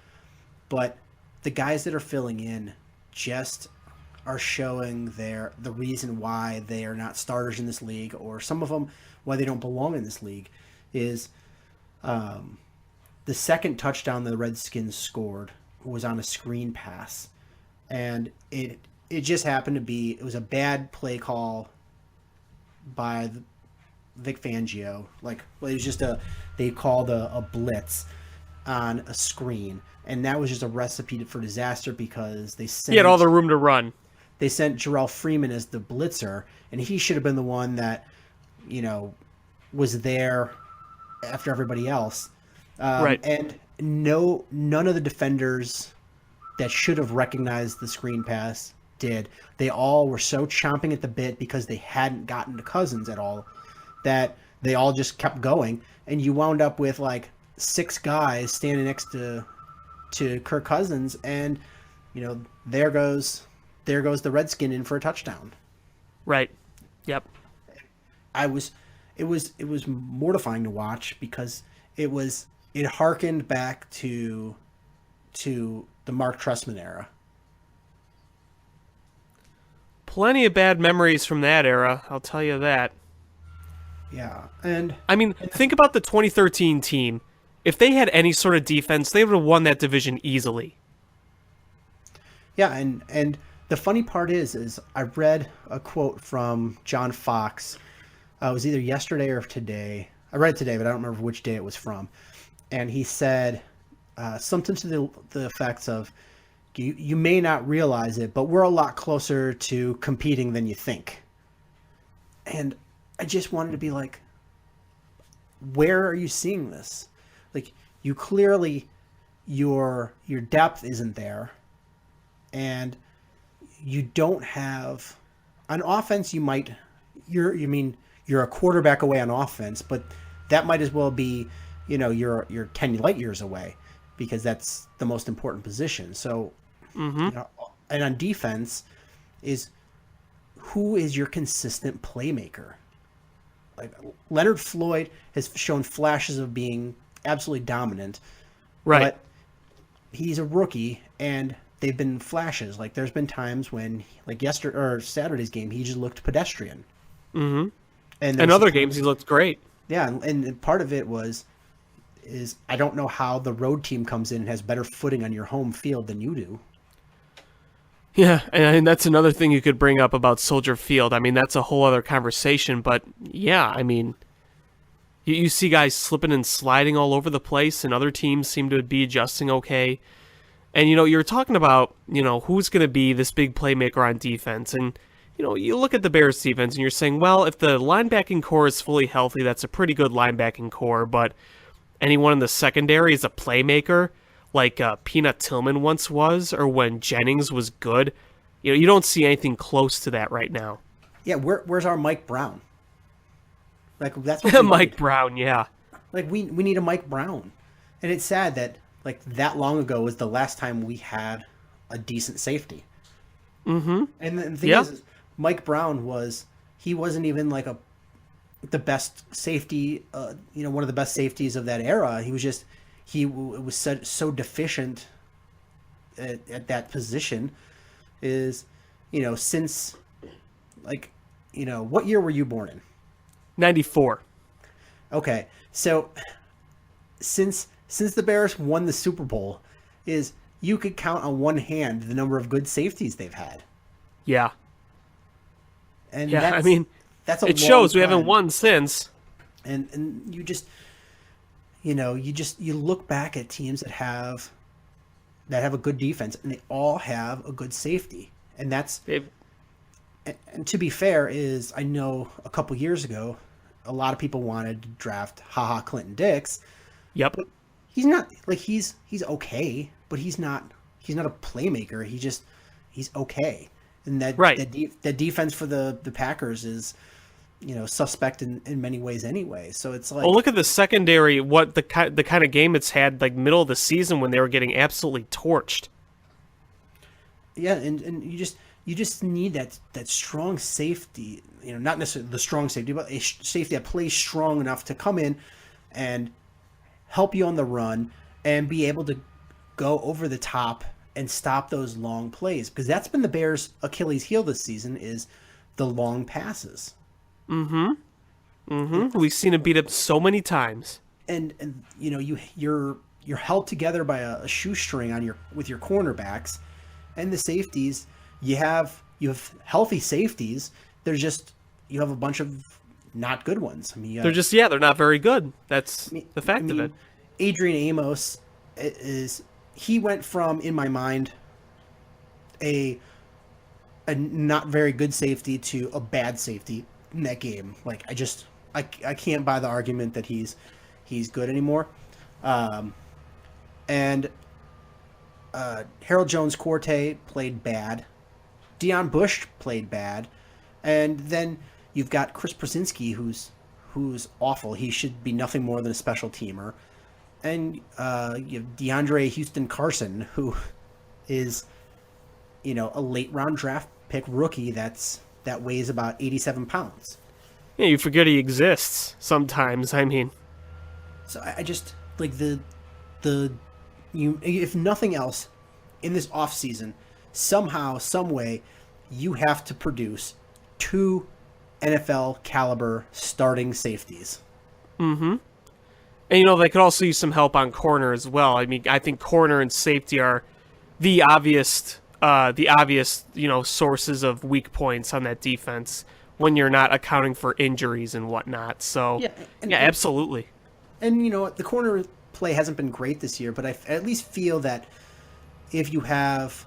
But the guys that are filling in just are showing the reason why they are not starters in this league, or some of them why they don't belong in this league, is the second touchdown the Redskins scored was on a screen pass, and it just happened to be, it was a bad play call by Vic Fangio. It was just they called a blitz on a screen, and that was just a recipe for disaster because He had all the room to run. They sent Jarrell Freeman as the blitzer, and he should have been the one that, was there after everybody else. Right. And none of the defenders that should have recognized the screen pass did. They all were so chomping at the bit because they hadn't gotten to Cousins at all that they all just kept going, and you wound up with 6 guys standing next to Kirk Cousins, and there goes the Redskin in for a touchdown. Right. Yep. It was mortifying to watch because it harkened back to the Mark Trestman era. Plenty of bad memories from that era, I'll tell you that. Yeah, and I mean, think about the 2013 team. If they had any sort of defense, they would have won that division easily. yeah, and the funny part is I read a quote from John Fox. It was either yesterday or today. I read it today, but I don't remember which day it was from. And he said something to the effects of, you may not realize it, but we're a lot closer to competing than you think. And I just wanted to be like, where are you seeing this? You clearly, your depth isn't there, and you don't have on offense. You're a quarterback away on offense, but that might as well be, you're 10 light years away, because that's the most important position. So, and on defense who is your consistent playmaker? Leonard Floyd has shown flashes of being absolutely dominant, Right. but he's a rookie, and they've been flashes. There's been times when, yesterday or Saturday's game, he just looked pedestrian. Mm-hmm. And In other games, he looked great. Yeah, and part of it is I don't know how the road team comes in and has better footing on your home field than you do. Yeah, and that's another thing you could bring up about Soldier Field. I mean, that's a whole other conversation, but yeah, I mean, you see guys slipping and sliding all over the place, and other teams seem to be adjusting okay. And, you're talking about, who's going to be this big playmaker on defense, and, you look at the Bears defense and you're saying, well, if the linebacking core is fully healthy, that's a pretty good linebacking core, but anyone in the secondary is a playmaker, like Peanut Tillman once was, or when Jennings was good. You don't see anything close to that right now. Yeah, where's our Mike Brown? That's what we Mike need. Brown, yeah. We need a Mike Brown. And it's sad that that long ago was the last time we had a decent safety. Mm-hmm. And the thing Yeah. is, Mike Brown wasn't even the best safety, one of the best safeties of that era. He was so deficient at that position. Since what year were you born in? 94. Okay, so since the Bears won the Super Bowl, you could count on one hand the number of good safeties they've had. Yeah. And Yeah, I mean, that's a it long shows we time. haven't won since. And you just you look back at teams that have a good defense, and they all have a good safety. And that's They've- and to be fair, is I know a couple years ago, a lot of people wanted to draft Clinton Dix. Yep. He's not like he's okay, but he's not a playmaker. He's okay. And that defense for the Packers is, suspect in many ways anyway. So it's like, Well, look at the secondary. What the kind of game it's had, like middle of the season when they were getting absolutely torched. yeah, and you just need that strong safety. Not necessarily the strong safety, but a safety that plays strong enough to come in and help you on the run and be able to go over the top and stop those long plays, because that's been the Bears' Achilles heel this season, is the long passes. We've seen him beat up so many times. And you're held together by a shoestring with your cornerbacks and the safeties. You have healthy safeties. You have a bunch of not good ones. I mean, They're not very good. That's the fact of it. Adrian Amos he went from, in my mind, a not very good safety to a bad safety in that game. Like, I can't buy the argument that he's good anymore. And Harold Jones-Corte played bad. Deion Bush played bad. And then you've got Chris Krasinski, who's awful. He should be nothing more than a special teamer. And you have DeAndre Houston Carson, who is, a late round draft pick rookie that weighs about 87 pounds. Yeah, you forget he exists sometimes. I mean, So I just like if nothing else, in this offseason, somehow, some way, you have to produce 2 NFL caliber starting safeties. and they could also use some help on corner as well. I mean, I think corner and safety are the obvious sources of weak points on that defense when you're not accounting for injuries and whatnot. So yeah, absolutely. And the corner play hasn't been great this year, but I at least feel that if you have,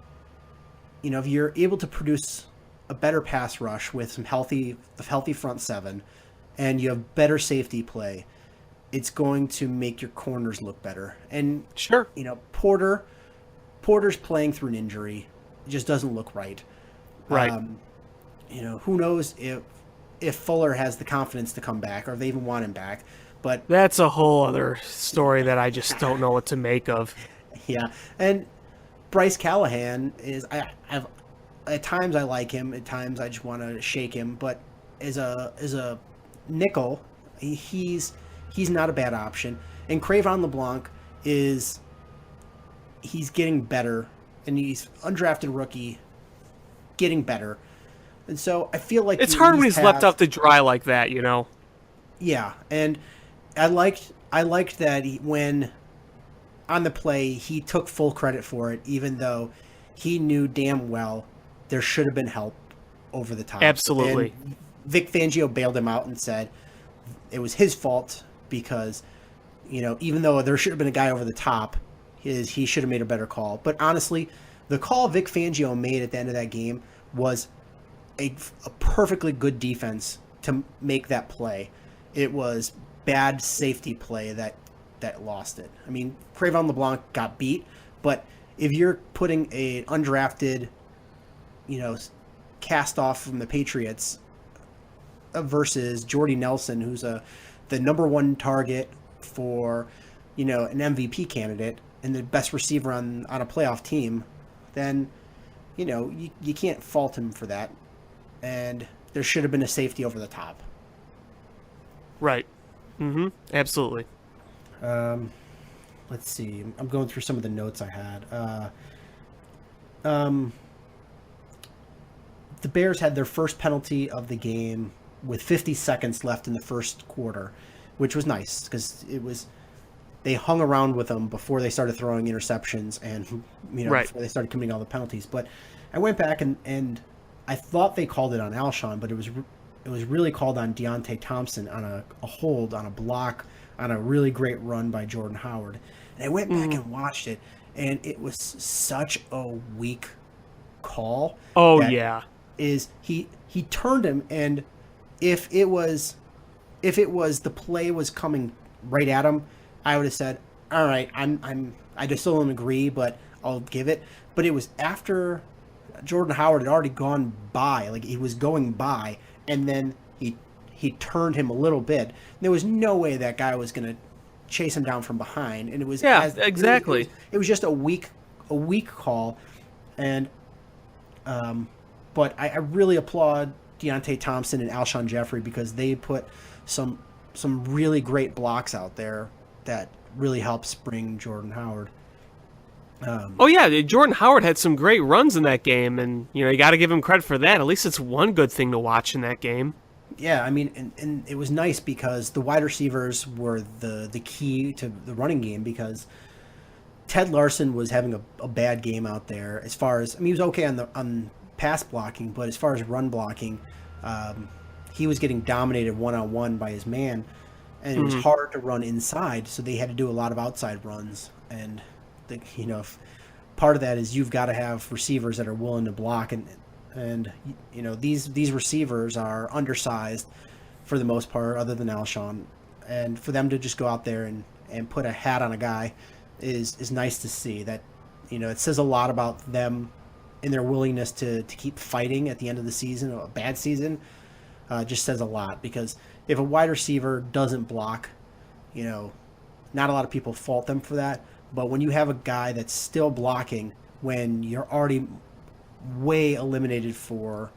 if you're able to produce a better pass rush with some healthy front seven, and you have better safety play, it's going to make your corners look better. And Sure. Porter's playing through an injury. It just doesn't look right. Right. Who knows if Fuller has the confidence to come back, or if they even want him back. But That's a whole other story that I just don't know what to make of. yeah, and Bryce Callahan is at times I like him, at times I just want to shake him. But as a nickel, he's not a bad option. And Cravon LeBlanc he's getting better, and he's undrafted rookie, getting better. And so I feel like It's hard when he's left out to dry like that, Yeah, and I liked that when on the play he took full credit for it, even though he knew damn well there should have been help over the top. Absolutely. And Vic Fangio bailed him out and said it was his fault because, even though there should have been a guy over the top, he should have made a better call. But honestly, the call Vic Fangio made at the end of that game was a perfectly good defense to make that play. It was bad safety play that lost it. I mean, Cravon LeBlanc got beat, but if you're putting an undrafted, cast off from the Patriots versus Jordy Nelson, who's the number one target for, an MVP candidate and the best receiver on a playoff team, then, you can't fault him for that. And there should have been a safety over the top. Right. Absolutely. Let's see. I'm going through some of the notes I had. The Bears had their first penalty of the game with 50 seconds left in the first quarter, which was nice because they hung around with them before they started throwing interceptions and Right. before they started committing all the penalties. But I went back and I thought they called it on Alshon, but it was really called on Deontay Thompson on a hold, on a block, on a really great run by Jordan Howard. And I went back and watched it, and it was such a weak call. Oh, that yeah. is he turned him, and if it was the play was coming right at him, I would have said, all right, I just still don't agree, but I'll give it. But it was after Jordan Howard had already gone by, like he was going by, and then he turned him a little bit. There was no way that guy was going to chase him down from behind, and it was exactly. It was just a weak call, and but I really applaud Deontay Thompson and Alshon Jeffrey because they put some really great blocks out there that really helped spring Jordan Howard. Jordan Howard had some great runs in that game, and you got to give him credit for that. At least it's one good thing to watch in that game. Yeah, I mean, and it was nice because the wide receivers were the key to the running game because Ted Larson was having a bad game out there as far as, I mean, he was okay on pass blocking, but as far as run blocking, he was getting dominated one-on-one by his man, and it was hard to run inside, so they had to do a lot of outside runs, and part of that is you've got to have receivers that are willing to block, and these receivers are undersized for the most part, other than Alshon, and for them to just go out there and put a hat on a guy is nice to see. That it says a lot about them and their willingness to keep fighting at the end of the season. A bad season just says a lot, because if a wide receiver doesn't block, not a lot of people fault them for that. But when you have a guy that's still blocking when you're already way eliminated for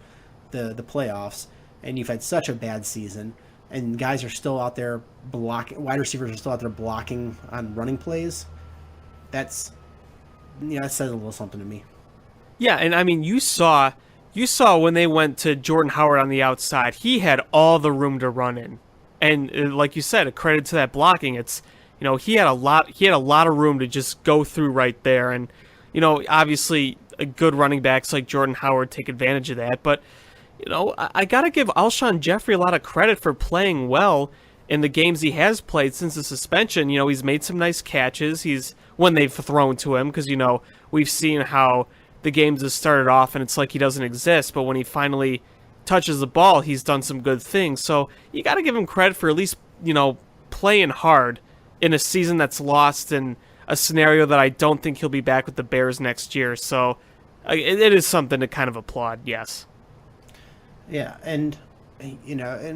the playoffs, and you've had such a bad season, and guys are still out there blocking, wide receivers are still out there blocking on running plays, that says a little something to me. Yeah, and I mean, you saw when they went to Jordan Howard on the outside, he had all the room to run in, and like you said, a credit to that blocking. It's he had a lot of room to just go through right there, and obviously a good running backs like Jordan Howard take advantage of that. But I gotta give Alshon Jeffrey a lot of credit for playing well in the games he has played since the suspension. He's made some nice catches. When they've thrown to him, because we've seen how the games have started off and it's like he doesn't exist, but when he finally touches the ball, he's done some good things. So you got to give him credit for at least, playing hard in a season that's lost in a scenario that I don't think he'll be back with the Bears next year. So it is something to kind of applaud, yes. Yeah, and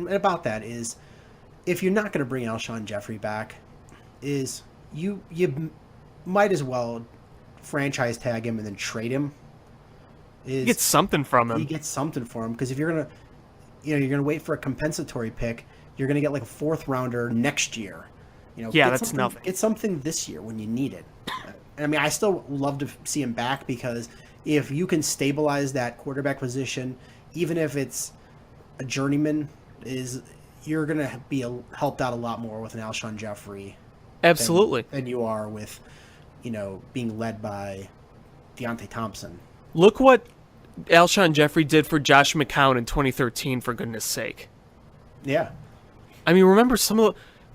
about that is, if you're not going to bring Alshon Jeffrey back, is you might as well franchise tag him and then trade him. You get something from him. You get something for him, because if you're gonna wait for a compensatory pick, you're gonna get like a 4th rounder next year. That's nothing. Get something this year when you need it. I mean, I still love to see him back, because if you can stabilize that quarterback position, even if it's a journeyman, you're gonna be helped out a lot more with an Alshon Jeffrey. Absolutely. Than you are with being led by Deontay Thompson. Look what Alshon Jeffrey did for Josh McCown in 2013, for goodness sake. Yeah. I mean, remember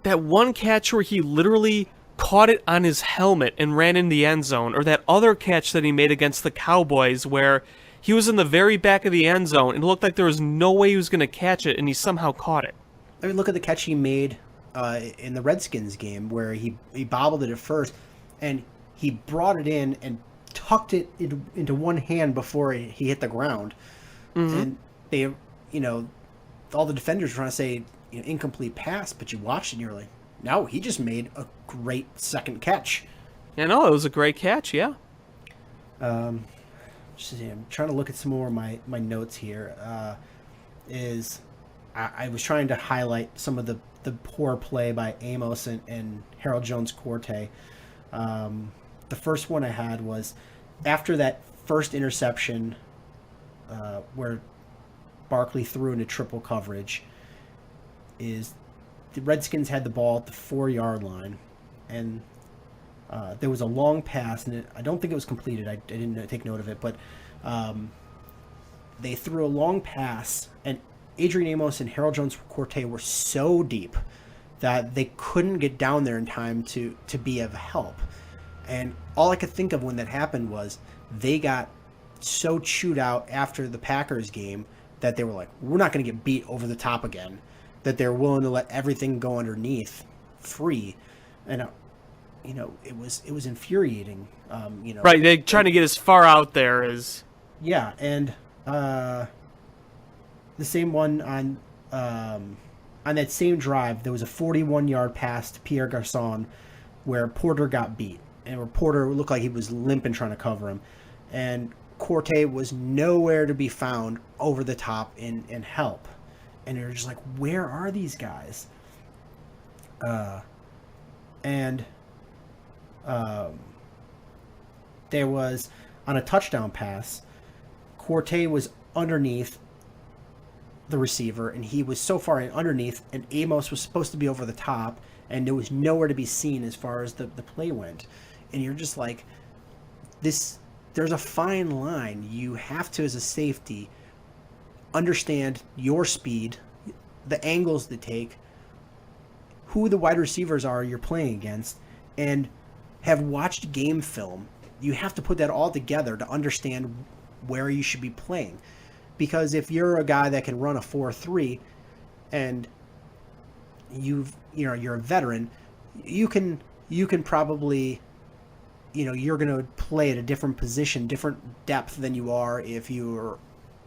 that one catch where he literally caught it on his helmet and ran in the end zone, or that other catch that he made against the Cowboys where he was in the very back of the end zone and it looked like there was no way he was going to catch it, and he somehow caught it. I mean, look at the catch he made in the Redskins game where he bobbled it at first, and he brought it in and tucked it into one hand before he hit the ground. Mm-hmm. And they, all the defenders were trying to say incomplete pass, but you watched it and you're like, no, he just made a great second catch. Yeah, no, it was a great catch, yeah. I'm trying to look at some more of my notes here. I was trying to highlight some of the poor play by Amos and Harold Jones-Corte. The first one I had was after that first interception where Barkley threw into triple coverage, is the Redskins had the ball at the 4-yard line, and there was a long pass, and I don't think it was completed. I didn't take note of it, but they threw a long pass, and Adrian Amos and Harold Jones-Corte were so deep that they couldn't get down there in time to be of help. And all I could think of when that happened was they got so chewed out after the Packers game that they were like, we're not going to get beat over the top again, that they're willing to let everything go underneath free. And, it was infuriating. Right, they're trying to get as far out there as... Yeah, and the same one on that same drive, there was a 41-yard pass to Pierre Garçon where Porter got beat. And where Porter looked like he was limping trying to cover him. And Corte was nowhere to be found over the top in help. And you're just like, where are these guys? There was, on a touchdown pass, Corte was underneath the receiver, and he was so far in underneath, and Amos was supposed to be over the top, and there was nowhere to be seen as far as the play went. And you're just like, there's a fine line. You have to, as a safety, understand your speed, the angles they take, who the wide receivers are you're playing against, and have watched game film. You have to put that all together to understand where you should be playing. Because if you're a guy that can run a 4-3 and you're a veteran, you can probably, you're going to play at a different position, different depth than you are if you're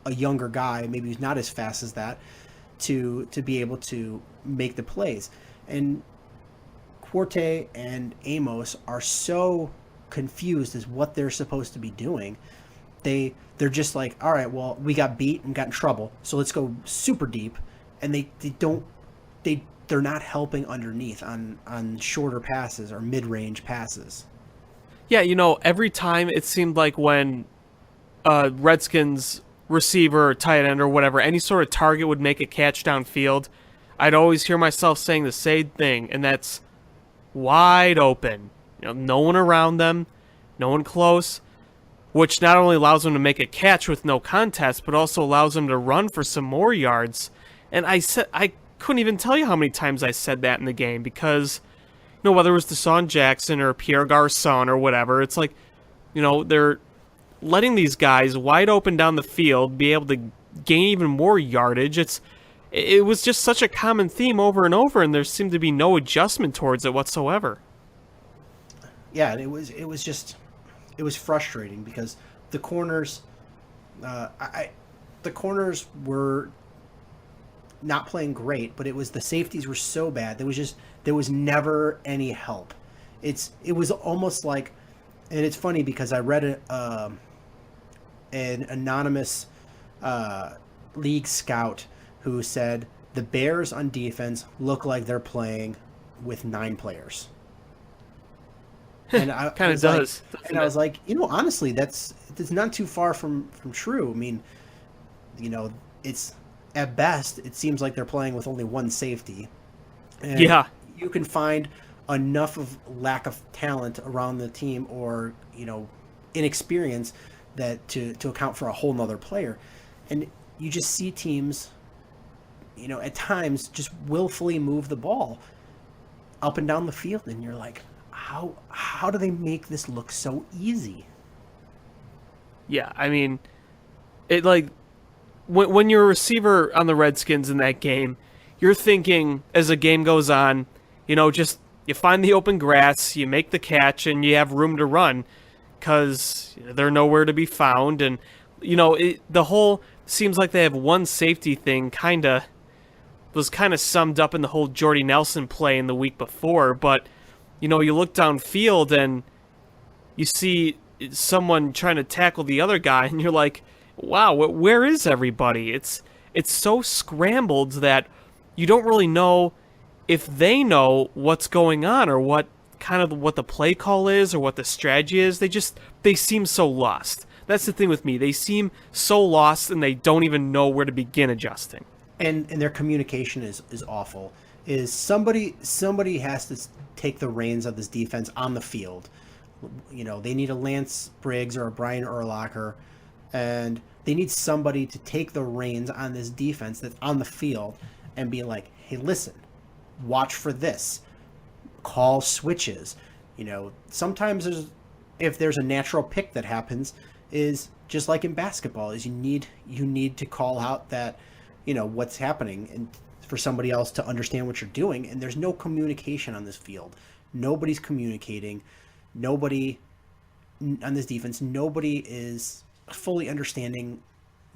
a younger guy, maybe who's not as fast as that, to be able to make the plays. And Corte and Amos are so confused as what they're supposed to be doing. They're just like, all right, well, we got beat and got in trouble, so let's go super deep. And they're not helping underneath on shorter passes or mid-range passes. Yeah, every time it seemed like when Redskins receiver or tight end or whatever, any sort of target would make a catch downfield, I'd always hear myself saying the same thing, and that's wide open. No one around them, no one close, which not only allows them to make a catch with no contest, but also allows them to run for some more yards. And I couldn't even tell you how many times I said that in the game, because whether it was Deshaun Jackson or Pierre Garçon or whatever, it's like, they're letting these guys wide open down the field be able to gain even more yardage. It was just such a common theme over and over, and there seemed to be no adjustment towards it whatsoever. Yeah, it was frustrating because the corners, the corners were not playing great, but it was the safeties were so bad. There was never any help. It was almost like, and it's funny because I read an anonymous league scout who said the Bears on defense look like they're playing with 9 players. And I kind of does. And I was like, honestly, it's not too far from true. I mean, it's at best it seems like they're playing with only one safety. And yeah, you can find enough of lack of talent around the team or inexperience that to account for a whole nother player. And you just see teams, at times just willfully move the ball up and down the field, and you're like, how do they make this look so easy? Yeah, I mean, it like when you're a receiver on the Redskins in that game, you're thinking as the game goes on, just you find the open grass, you make the catch, and you have room to run because they're nowhere to be found. And the whole seems like they have one safety thing was kind of summed up in the whole Jordy Nelson play in the week before. But you look downfield and you see someone trying to tackle the other guy, and you're like, wow, where is everybody? It's so scrambled that you don't really know if they know what's going on or what the play call is or what the strategy is. They seem so lost. That's the thing with me. They seem so lost and they don't even know where to begin adjusting. And their communication is awful. Is somebody has to take the reins of this defense on the field. They need a Lance Briggs or a Brian Urlacher, and they need somebody to take the reins on this defense that's on the field and be like, hey, listen, watch for this, call switches. Sometimes if there's a natural pick that happens, is just like in basketball, is you need to call out that, what's happening, and for somebody else to understand what you're doing. And there's no communication on this field. Nobody's communicating. Nobody on this defense, nobody is fully understanding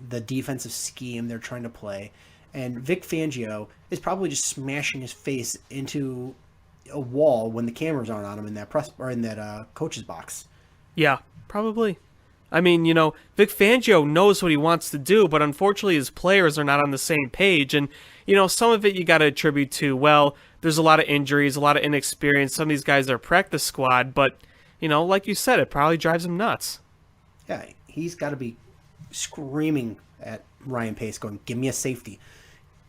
the defensive scheme they're trying to play. And Vic Fangio is probably just smashing his face into a wall when the cameras aren't on him in that coach's box. Yeah, probably. I mean, Vic Fangio knows what he wants to do, but unfortunately his players are not on the same page. And, some of it you got to attribute to, well, there's a lot of injuries, a lot of inexperience. Some of these guys are practice squad, but, like you said, it probably drives him nuts. Yeah, he's got to be screaming at Ryan Pace going, give me a safety.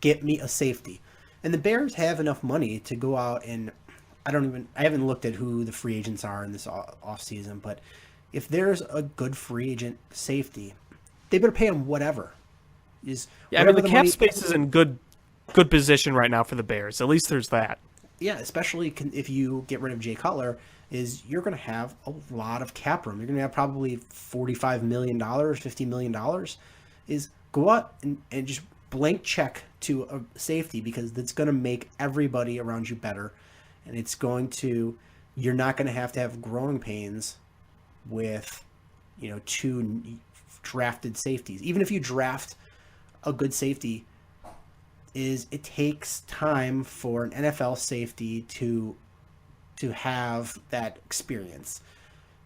Get me a safety. And the Bears have enough money to go out and I haven't looked at who the free agents are in this offseason, but if there's a good free agent safety, they better pay him whatever. The cap space is in good position right now for the Bears. At least there's that. Yeah, especially if you get rid of Jay Cutler, you're going to have a lot of cap room. You're going to have probably $45 million, $50 million. Go out and just blank check to a safety, because that's going to make everybody around you better. And you're not going to have growing pains with, 2 drafted safeties. Even if you draft a good safety, it takes time for an NFL safety to have that experience.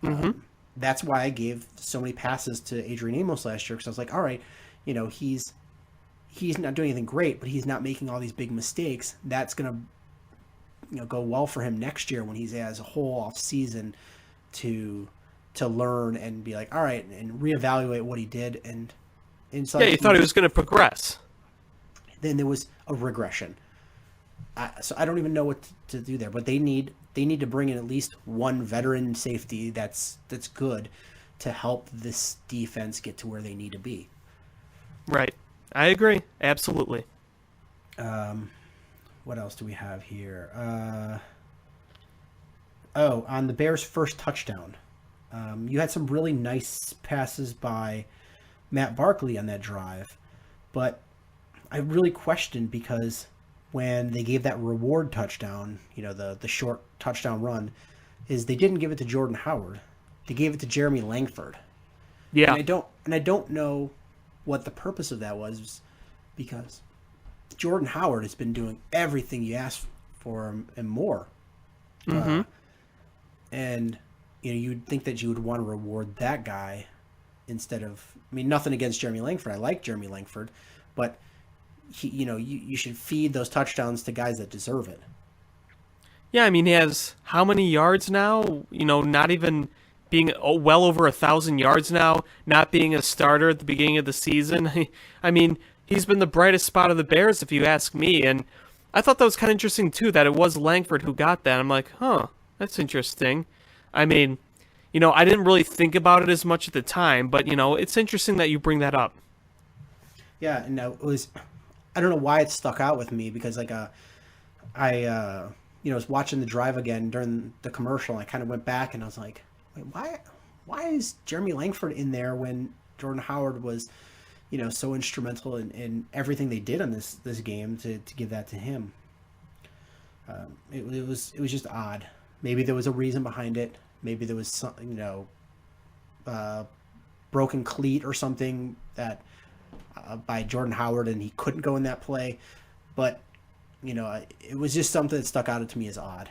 Mm-hmm. That's why I gave so many passes to Adrian Amos last year, because I was like, all right, he's not doing anything great, but he's not making all these big mistakes. That's going to go well for him next year when he has a whole off season to learn and be like, all right, and reevaluate what he did. And so you thought he was going to progress. Then there was a regression. So I don't even know what to do there, but they need to bring in at least one veteran safety that's good to help this defense get to where they need to be. Right. I agree. Absolutely. What else do we have here? On the Bears' first touchdown, you had some really nice passes by Matt Barkley on that drive, but I really questioned, because when they gave that reward touchdown, the short touchdown run, they didn't give it to Jordan Howard. They gave it to Jeremy Langford. Yeah. And I don't know what the purpose of that was, because Jordan Howard has been doing everything you asked for him and more. Mm-hmm. And you'd think that you would want to reward that guy instead of, nothing against Jeremy Langford. I like Jeremy Langford, but you should feed those touchdowns to guys that deserve it. Yeah, he has how many yards now? Not even being well over 1,000 yards now, not being a starter at the beginning of the season. He's been the brightest spot of the Bears, if you ask me. And I thought that was kind of interesting, too, that it was Langford who got that. I'm like, that's interesting. I didn't really think about it as much at the time, but, it's interesting that you bring that up. Yeah, and I don't know why it stuck out with me, because I was watching the drive again during the commercial, and I kind of went back and I was like, wait, why is Jeremy Langford in there when Jordan Howard was, so instrumental in everything they did on this game to give that to him? It was just odd. Maybe there was a reason behind it. Maybe there was something, broken cleat or something that by Jordan Howard, and he couldn't go in that play. But it was just something that stuck out to me as odd.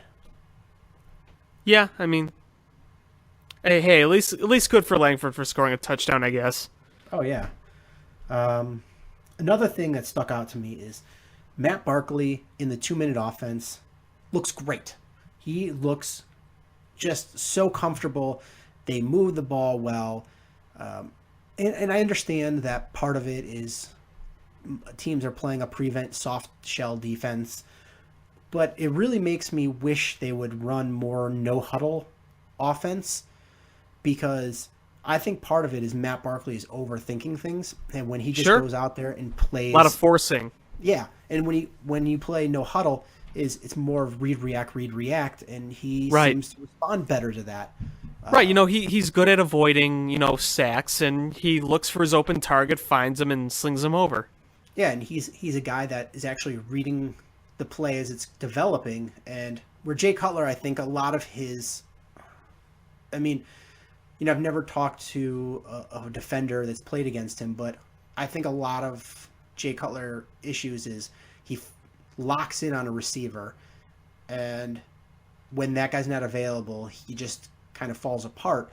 Yeah, hey, at least good for Langford for scoring a touchdown, I guess. Oh yeah. Another thing that stuck out to me is Matt Barkley in the 2-minute offense looks great. He looks just so comfortable. They move the ball well. And I understand that part of it is teams are playing a prevent soft shell defense, but it really makes me wish they would run more no huddle offense, because I think part of it is Matt Barkley is overthinking things, and when he just goes out there and plays a lot of forcing. Yeah, and when you play no huddle, it's more of read react, and he seems to respond better to that. Right, he's good at avoiding, sacks, and he looks for his open target, finds him, and slings him over. Yeah, and he's a guy that is actually reading the play as it's developing, and where Jay Cutler, I think a lot of his, I mean, I've never talked to a defender that's played against him, but I think a lot of Jay Cutler issues is he locks in on a receiver, and when that guy's not available, he just kind of falls apart.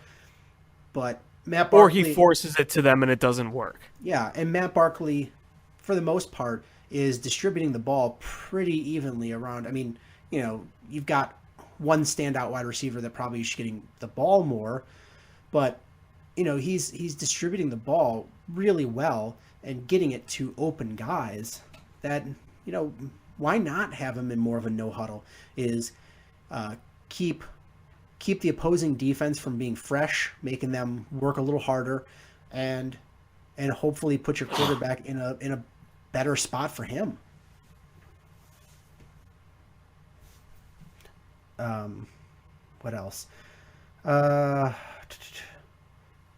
But Matt Barkley, or he forces it to them and it doesn't work. Yeah, and Matt Barkley, for the most part, is distributing the ball pretty evenly around. I mean, you've got one standout wide receiver that probably is getting the ball more, but he's distributing the ball really well and getting it to open guys. That why not have him in more of a no huddle? Is keep the opposing defense from being fresh, making them work a little harder, and hopefully put your quarterback in a better spot for him. What else?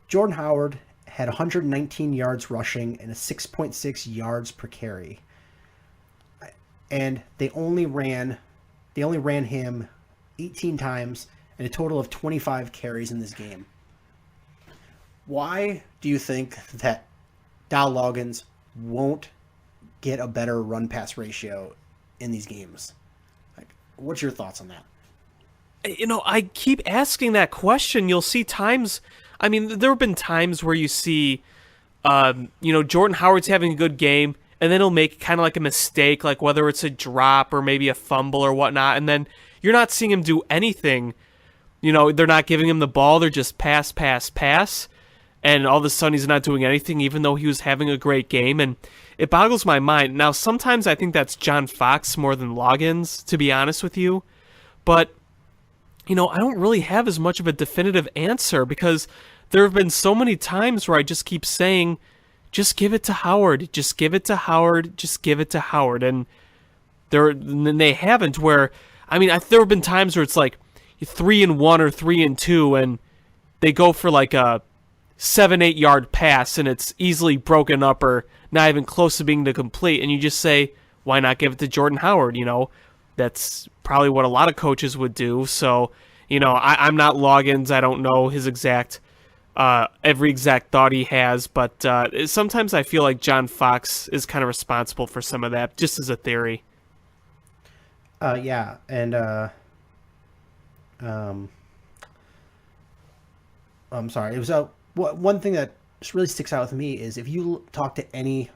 Jordan Howard had 119 yards rushing and a 6.6 yards per carry. And they only ran him 18 times and a total of 25 carries in this game. Why do you think that Dow Loggins won't get a better run-pass ratio in these games? What's your thoughts on that? I keep asking that question. You'll see times, there have been times where you see, Jordan Howard's having a good game, and then he'll make kind of like a mistake, like whether it's a drop or maybe a fumble or whatnot, and then you're not seeing him do anything. They're not giving him the ball, they're just pass, and all of a sudden he's not doing anything, even though he was having a great game, and it boggles my mind. Now, sometimes I think that's John Fox more than Loggins, to be honest with you, but I don't really have as much of a definitive answer, because there have been so many times where I just keep saying, just give it to Howard, just give it to Howard, just give it to Howard. And they haven't, where, there have been times where it's like 3-1 or 3-2, and they go for like a 7-8 yard pass, and it's easily broken up or not even close to being complete. And you just say, why not give it to Jordan Howard? That's probably what a lot of coaches would do. So, I'm not Loggins. I don't know his every exact thought he has, but sometimes I feel like John Fox is kind of responsible for some of that, just as a theory. Yeah, and I'm sorry. It was one thing that really sticks out with me is if you talk to any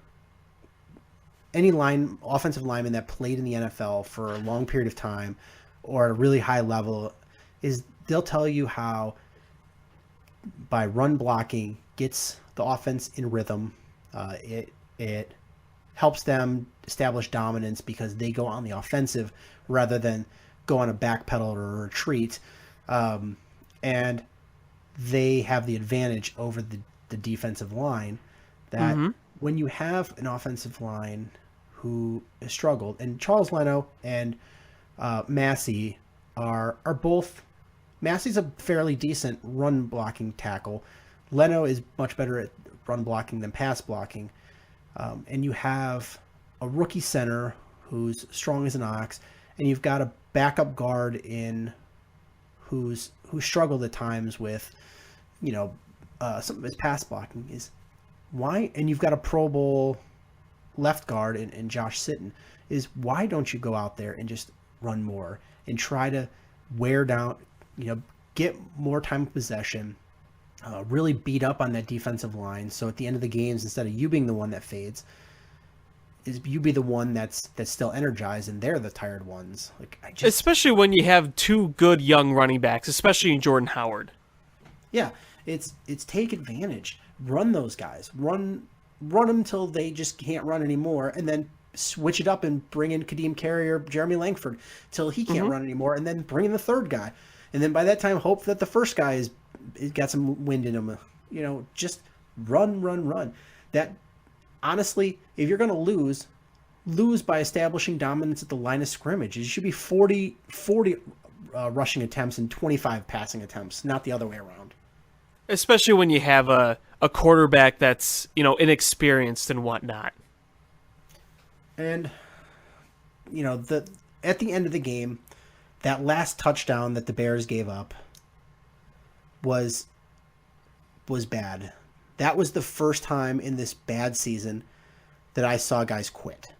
offensive lineman that played in the NFL for a long period of time or at a really high level, is they'll tell you how by run blocking gets the offense in rhythm. It helps them establish dominance because they go on the offensive rather than go on a backpedal or a retreat. And they have the advantage over the defensive line that when you have an offensive line who has struggled, and Charles Leno and Massey are both. Massey's a fairly decent run blocking tackle. Leno is much better at run blocking than pass blocking. And you have a rookie center who's strong as an ox, and you've got a backup guard in who struggled at times with, some of his pass blocking. Is why, and you've got a Pro Bowl left guard in Josh Sitton. Is why don't you go out there and just run more and try to wear down, get more time of possession, really beat up on that defensive line. So at the end of the games, instead of you being the one that fades, is you be the one that's still energized, and they're the tired ones. Especially when you have two good young running backs, especially in Jordan Howard. Yeah, it's take advantage, run those guys, run them till they just can't run anymore, and then switch it up and bring in Kadeem Carey or Jeremy Langford till he can't run anymore, and then bring in the third guy, and then by that time hope that the first guy is got some wind in him. Just run. That honestly, if you're going to lose by establishing dominance at the line of scrimmage. It should be 40 rushing attempts and 25 passing attempts, not the other way around. Especially when you have a quarterback that's, inexperienced and whatnot. And, at the end of the game, that last touchdown that the Bears gave up was bad. That was the first time in this bad season that I saw guys quit.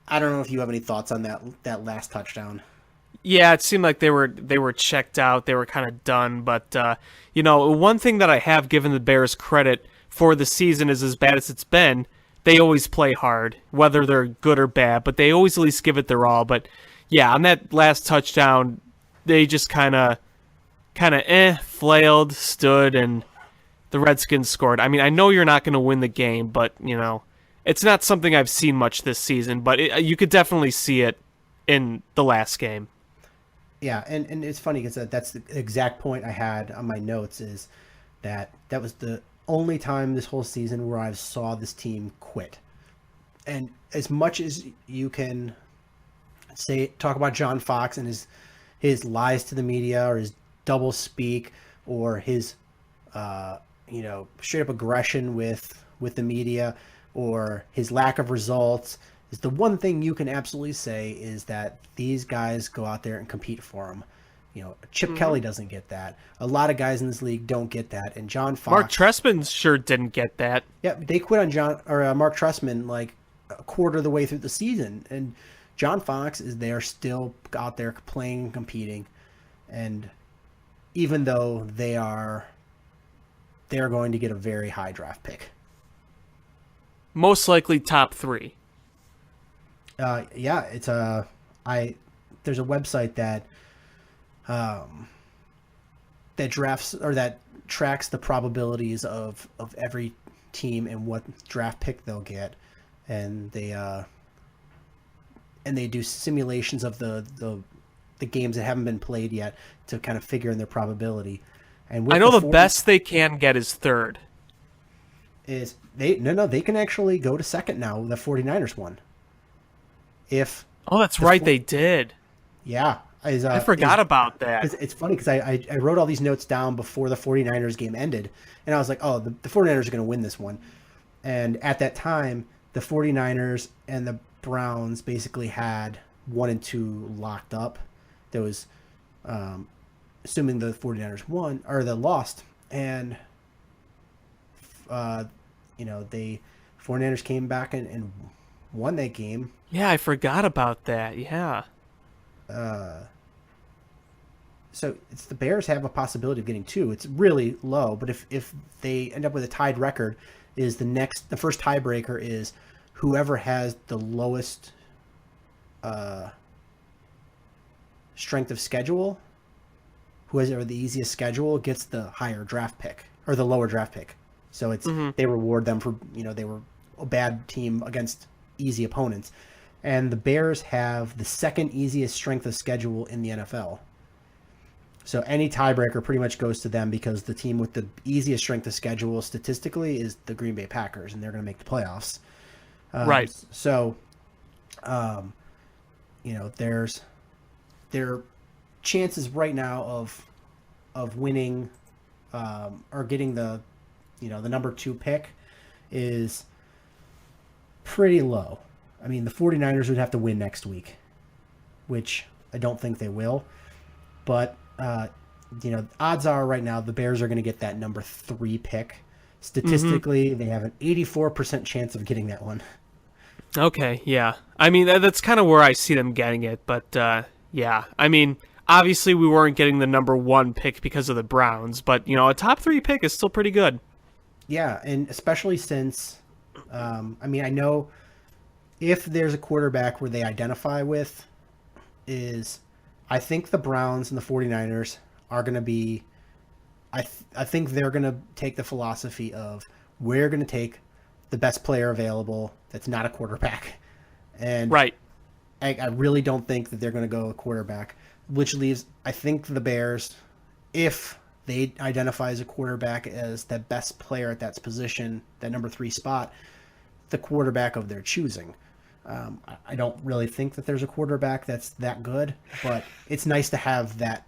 I don't know if you have any thoughts on that last touchdown. Yeah, it seemed like they were checked out. They were kind of done. But, one thing that I have given the Bears credit for the season is, as bad as it's been, they always play hard, whether they're good or bad. But they always at least give it their all. But, yeah, on that last touchdown, they just kind of flailed, stood, and the Redskins scored. I mean, I know you're not going to win the game, but, it's not something I've seen much this season. But you could definitely see it in the last game. Yeah, and it's funny because that's the exact point I had on my notes, is that was the only time this whole season where I saw this team quit. And as much as you can talk about John Fox and his lies to the media, or his double speak, or his straight up aggression with the media, or his lack of results, is the one thing you can absolutely say is that these guys go out there and compete for them. Chip Kelly doesn't get that. A lot of guys in this league don't get that. And John Fox, Mark Trestman sure didn't get that. Yeah, they quit on Mark Trestman like a quarter of the way through the season, and John Fox is there still out there playing and competing. And even though they are going to get a very high draft pick, most likely top 3. Yeah, it's there's a website that drafts, or that tracks the probabilities of every team and what draft pick they'll get, and they do simulations of the games that haven't been played yet to kind of figure in their probability. And I know the best they can get is 3rd. They can actually go to 2nd now. The 49ers won. That's right, they did. Yeah. I forgot about that. It's funny because I wrote all these notes down before the 49ers game ended, and I was like, oh, the 49ers are going to win this one. And at that time, the 49ers and the Browns basically had 1 and 2 locked up. There was, assuming the 49ers won, or they lost, and the 49ers came back and won that game. Yeah, I forgot about that. Yeah. So it's the Bears have a possibility of getting 2. It's really low, but if they end up with a tied record, the first tiebreaker is whoever has the lowest strength of schedule, the easiest schedule, gets the higher draft pick, or the lower draft pick. So it's they reward them for they were a bad team against easy opponents. And the Bears have the 2nd easiest strength of schedule in the NFL. So any tiebreaker pretty much goes to them, because the team with the easiest strength of schedule statistically is the Green Bay Packers, and they're going to make the playoffs. Right. So, their chances right now of winning or getting the number 2 pick is pretty low. I mean, the 49ers would have to win next week, which I don't think they will. But, odds are right now the Bears are going to get that number 3 pick. Statistically, they have an 84% chance of getting that one. Okay, yeah. I mean, that's kind of where I see them getting it. But, yeah. I mean, obviously we weren't getting the number 1 pick because of the Browns. But, a top 3 pick is still pretty good. Yeah, and especially since, I know if there's a quarterback where they identify with, I think the Browns and the 49ers are going to be, I think they're going to take the philosophy of, we're going to take the best player available that's not a quarterback. And right. I really don't think that they're going to go a quarterback, which leaves, I think, the Bears, if they identify as a quarterback as the best player at that position, that number 3 spot, the quarterback of their choosing. I don't really think that there's a quarterback that's that good, but it's nice to have that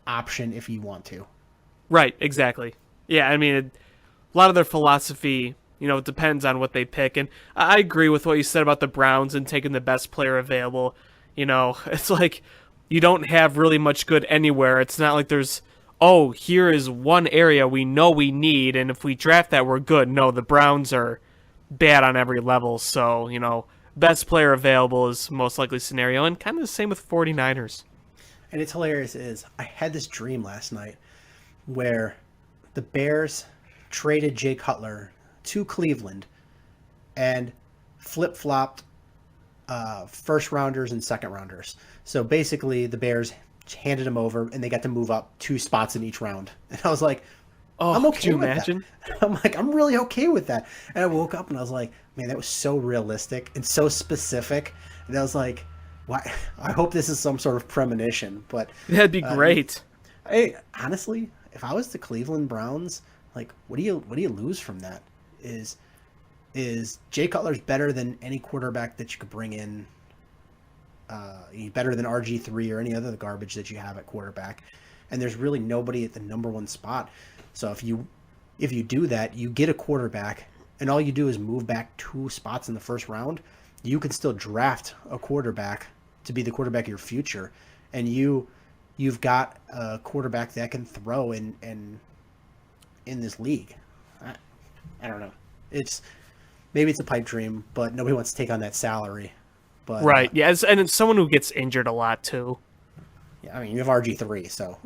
option if you want to. Right, exactly. Yeah, I mean, a lot of their philosophy, it depends on what they pick. And I agree with what you said about the Browns and taking the best player available. It's like you don't have really much good anywhere. It's not like there's, oh, here is one area we know we need, and if we draft that, we're good. No, the Browns are bad on every level. So, best player available is most likely scenario, and kind of the same with 49ers. And it's hilarious is I had this dream last night where the Bears traded Jay Cutler to Cleveland and flip-flopped first rounders and second rounders. So basically the Bears handed him over and they got to move up 2 spots in each round. And I was like, Oh, I'm okay could you with imagine? that. I'm like, I'm really okay with that. And I woke up and I was like, man, that was so realistic and so specific. And I was like, why? I hope this is some sort of premonition. But That'd be great. honestly, if I was the Cleveland Browns, like, what do you lose from that? Is Jay Cutler's better than any quarterback that you could bring in? He's better than RG3 or any other garbage that you have at quarterback, and there's really nobody at the number 1 spot. So if you do that, you get a quarterback, and all you do is move back 2 spots in the first round. You can still draft a quarterback to be the quarterback of your future, and you've got a quarterback that can throw in this league. I don't know. Maybe it's a pipe dream, but nobody wants to take on that salary. But Right, yeah, and it's someone who gets injured a lot, too. yeah, I mean, you have RG3, so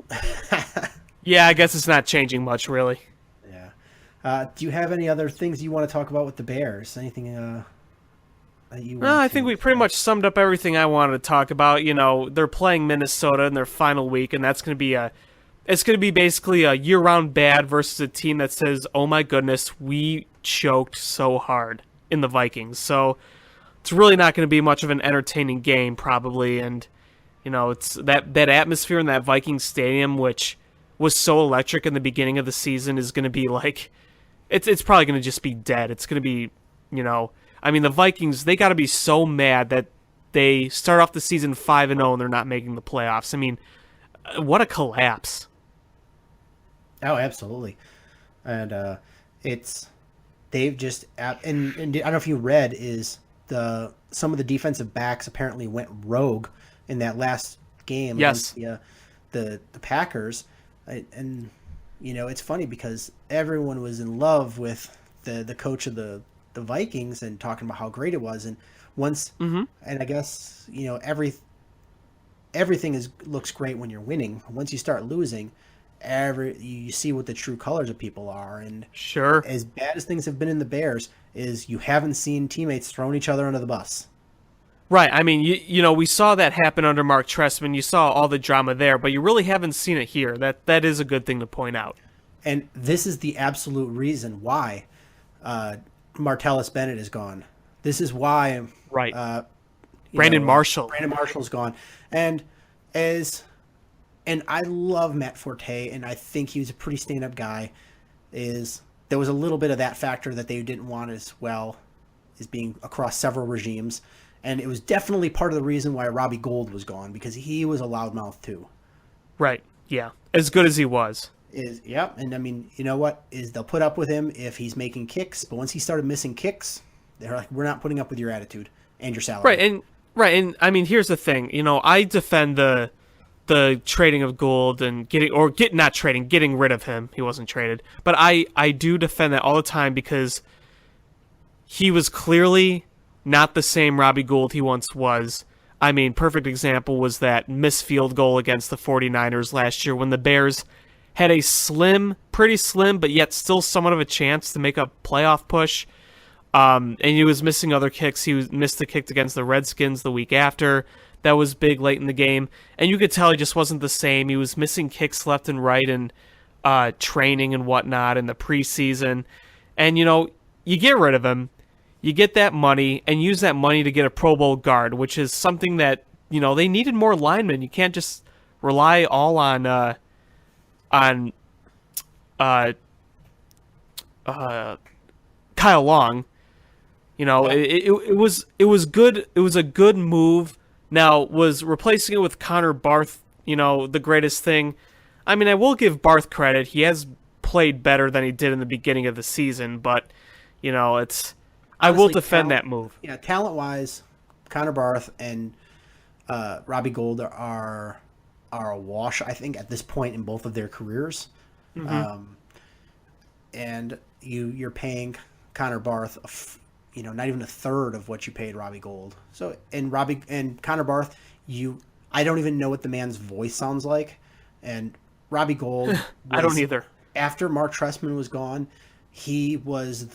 Yeah, I guess it's not changing much, really. yeah. Do you have any other things you want to talk about with the Bears? Anything that you? No, I think we pretty much summed up everything I wanted to talk about. They're playing Minnesota in their final week, and that's going to be it's going to be basically a year-round bad versus a team that says, oh my goodness, we choked so hard in the Vikings. So it's really not going to be much of an entertaining game, probably. And, it's that atmosphere in that Vikings stadium, which was so electric in the beginning of the season, is going to be like, it's probably going to just be dead. It's going to be, I mean, the Vikings, they got to be so mad that they start off the season 5-0 and they're not making the playoffs. I mean, what a collapse. Oh, absolutely. And they've just and I don't know if you read is some of the defensive backs apparently went rogue in that last game Yes. against the Packers, and it's funny because everyone was in love with the coach of the Vikings and talking about how great it was, and once and I guess everything looks great when you're winning. Once you start losing, you see what the true colors of people are. And Sure. as bad as things have been in the Bears, is you haven't seen teammates throwing each other under the bus. Right. I mean, we saw that happen under Mark Trestman. You saw all the drama there, but you really haven't seen it here. That is a good thing to point out. And this is the absolute reason why Martellus Bennett is gone. This is why Right. Brandon Marshall. Brandon Marshall's gone. And I love Matt Forte, and I think he was a pretty stand-up guy. There was a little bit of that factor that they didn't want as well as being across several regimes. And it was definitely part of the reason why Robbie Gould was gone, because he was a loudmouth too. Right. Yeah. As good as he was. And I mean, you know what? They'll put up with him if he's making kicks, but once he started missing kicks, they're like, we're not putting up with your attitude and your salary. Right, and I mean, here's the thing. I defend the trading of Gould and getting rid of him. He wasn't traded. But I do defend that all the time because he was clearly not the same Robbie Gould he once was. I mean, perfect example was that missed field goal against the 49ers last year when the Bears had a pretty slim, but yet still somewhat of a chance to make a playoff push. And he was missing other kicks. He missed the kick against the Redskins the week after. That was big late in the game. And you could tell he just wasn't the same. He was missing kicks left and right in training and whatnot in the preseason. And, you get rid of him. You get that money and use that money to get a Pro Bowl guard, which is something that, they needed more linemen. You can't just rely all on Kyle Long. You know, it was good. It was a good move. Now, was replacing it with Connor Barth, you know, the greatest thing? I mean, I will give Barth credit. He has played better than he did in the beginning of the season, but, you know, Honestly, I will defend that move. Yeah, talent-wise, Connor Barth and Robbie Gould are a wash, I think, at this point in both of their careers. And you're paying Connor Barth, not even a third of what you paid Robbie Gould. So and Connor Barth, I don't even know what the man's voice sounds like, and Robbie Gould. I don't either. After Mark Trestman was gone, he was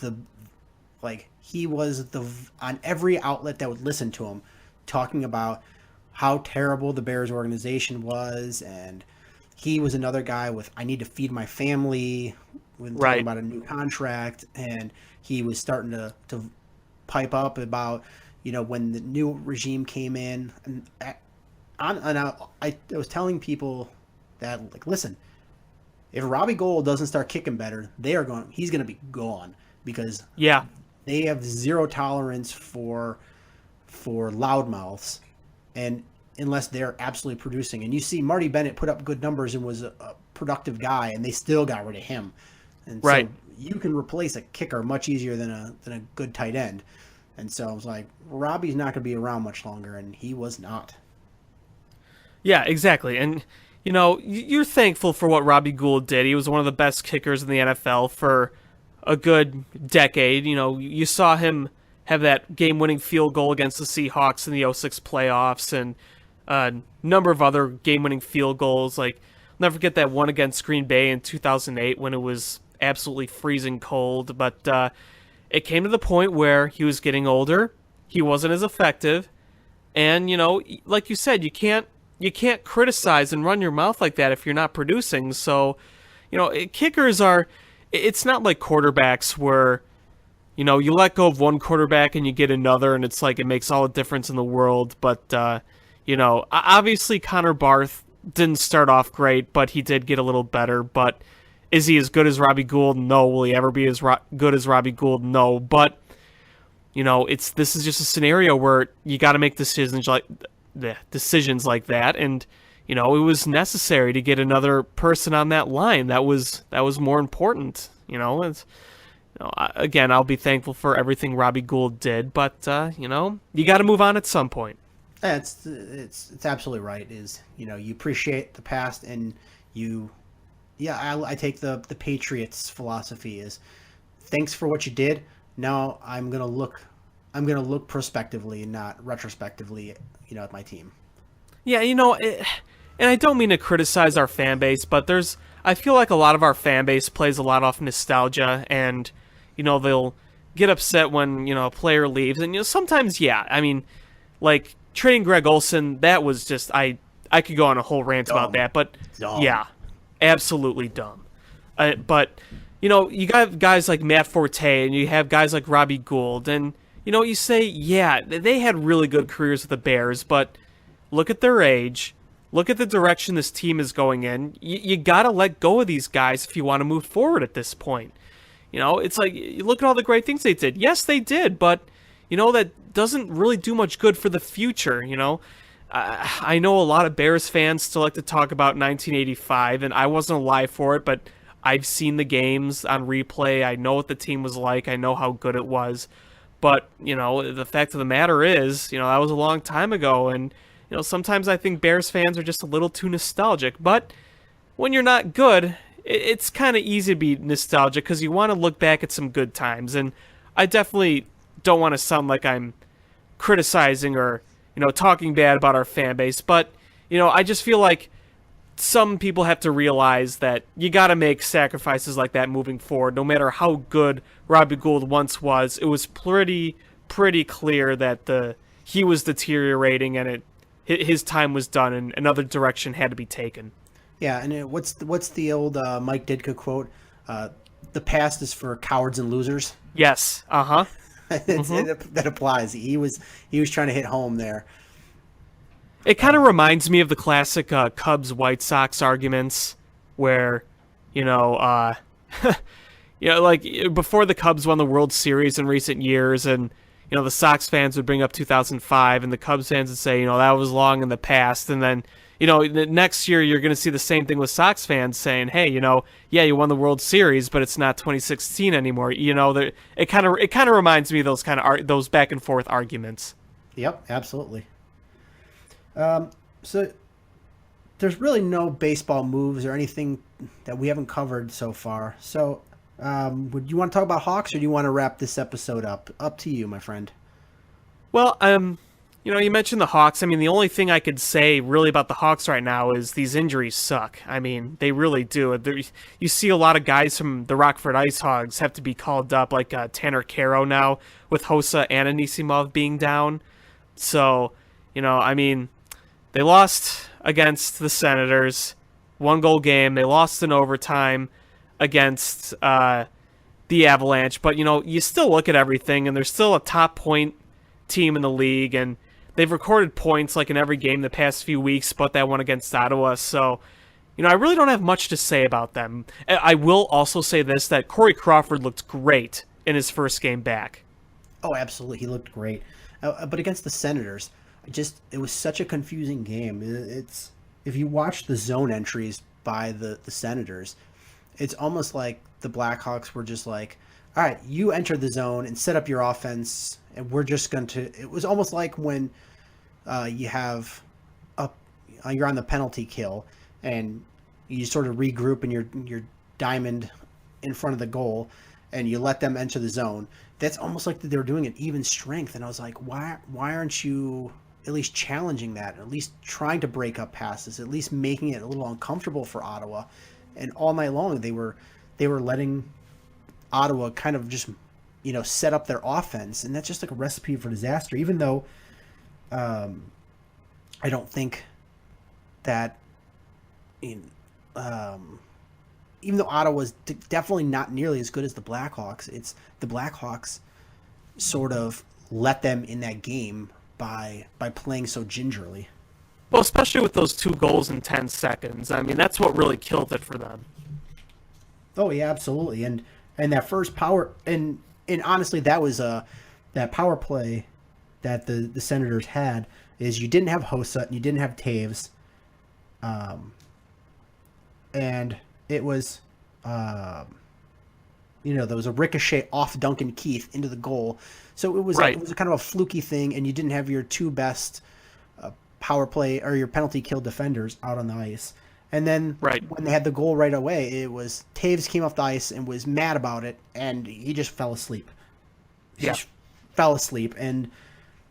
on every outlet that would listen to him, talking about how terrible the Bears organization was, and he was another guy with I need to feed my family when talking about a new contract, and he was starting to pipe up about when the new regime came in, and I was telling people that, like, listen, if Robbie Gould doesn't start kicking better, he's going to be gone, because they have zero tolerance for loudmouths, and unless they're absolutely producing. And you see Marty Bennett put up good numbers and was a productive guy, and they still got rid of him. And so you can replace a kicker much easier than a good tight end. And so I was like, Robbie's not going to be around much longer, and he was not. Yeah, exactly. And, you're thankful for what Robbie Gould did. He was one of the best kickers in the NFL for a good decade. You saw him have that game-winning field goal against the Seahawks in the 2006 playoffs, and a number of other game-winning field goals. Like, I'll never forget that one against Green Bay in 2008 when it was absolutely freezing cold. But it came to the point where he was getting older. He wasn't as effective. And, like you said, you can't criticize and run your mouth like that if you're not producing. So, kickers it's not like quarterbacks where, you let go of one quarterback and you get another, and it's like it makes all the difference in the world. But, obviously Connor Barth didn't start off great, but he did get a little better. But is he as good as Robbie Gould? No. Will he ever be as good as Robbie Gould? No. But, this is just a scenario where you got to make decisions like that, and it was necessary to get another person on that line. That was more important. Again, I'll be thankful for everything Robbie Gould did, but you got to move on at some point. It's absolutely right. You appreciate the past, and I take the Patriots philosophy is thanks for what you did. Now I'm gonna look prospectively and not retrospectively, at my team. Yeah, and I don't mean to criticize our fan base, but I feel like a lot of our fan base plays a lot off nostalgia, and they'll get upset when a player leaves, and sometimes like trading Greg Olsen, that was just I could go on a whole rant about that, but yeah, absolutely dumb. But you got guys like Matt Forte, and you have guys like Robbie Gould, and you say, yeah, they had really good careers with the Bears, but look at their age, look at the direction this team is going in. You got to let go of these guys if you want to move forward at this point. It's like, you look at all the great things they did. Yes, they did, but that doesn't really do much good for the future. I know a lot of Bears fans still like to talk about 1985, and I wasn't alive for it, but I've seen the games on replay. I know what the team was like. I know how good it was. But, the fact of the matter is, that was a long time ago, and, sometimes I think Bears fans are just a little too nostalgic. But when you're not good, it's kind of easy to be nostalgic because you want to look back at some good times. And I definitely don't want to sound like I'm criticizing or, talking bad about our fan base. But, I just feel like some people have to realize that you got to make sacrifices like that moving forward. No matter how good Robbie Gould once was, it was pretty clear that he was deteriorating, and his time was done, and another direction had to be taken. Yeah, and what's the old Mike Ditka quote? The past is for cowards and losers. Yes. Uh-huh. That applies. He was trying to hit home there. It kind of reminds me of the classic Cubs-White Sox arguments where, like before the Cubs won the World Series in recent years, and, the Sox fans would bring up 2005, and the Cubs fans would say, that was long in the past. And then, the next year you're going to see the same thing with Sox fans saying, hey, yeah, you won the World Series, but it's not 2016 anymore. It kind of reminds me of those back and forth arguments. Yep, absolutely. So there's really no baseball moves or anything that we haven't covered so far. So would you want to talk about Hawks, or do you want to wrap this episode up? Up to you, my friend. Well, you mentioned the Hawks. I mean, the only thing I could say really about the Hawks right now is these injuries suck. I mean, they really do. You see a lot of guys from the Rockford Ice Hogs have to be called up, like Tanner Caro now, with Hossa and Anisimov being down. So, they lost against the Senators, 1-goal game. They lost in overtime against the Avalanche. But, you still look at everything, and they're still a top point team in the league, and they've recorded points like in every game the past few weeks, but that one against Ottawa. So, I really don't have much to say about them. I will also say this, that Corey Crawford looked great in his first game back. Oh, absolutely. He looked great. But against the Senators, it was such a confusing game. It's if you watch the zone entries by the Senators, it's almost like the Blackhawks were just like, all right, you enter the zone and set up your offense, and we're just going to... It was almost like when you're on the penalty kill, and you sort of regroup in your diamond in front of the goal, and you let them enter the zone. That's almost like they were doing an even strength, and I was like, why aren't you at least challenging that, at least trying to break up passes, at least making it a little uncomfortable for Ottawa? And all night long, they were letting Ottawa kind of just, set up their offense, and that's just like a recipe for disaster. Even though I don't think that even though Ottawa's definitely not nearly as good as the Blackhawks, it's the Blackhawks sort of let them in that game by playing so gingerly. Well, especially with those 2 goals in 10 seconds. I mean, that's what really killed it for them. Oh yeah, absolutely. And that first power, and honestly, that was that power play that the Senators had, is you didn't have Hossa and you didn't have Taves, and it was there was a ricochet off Duncan Keith into the goal, so it was right. It was a kind of a fluky thing, and you didn't have your 2 best power play or your penalty kill defenders out on the ice. And then when they had the goal right away, it was Taves came off the ice and was mad about it, and he just fell asleep. Just fell asleep. And,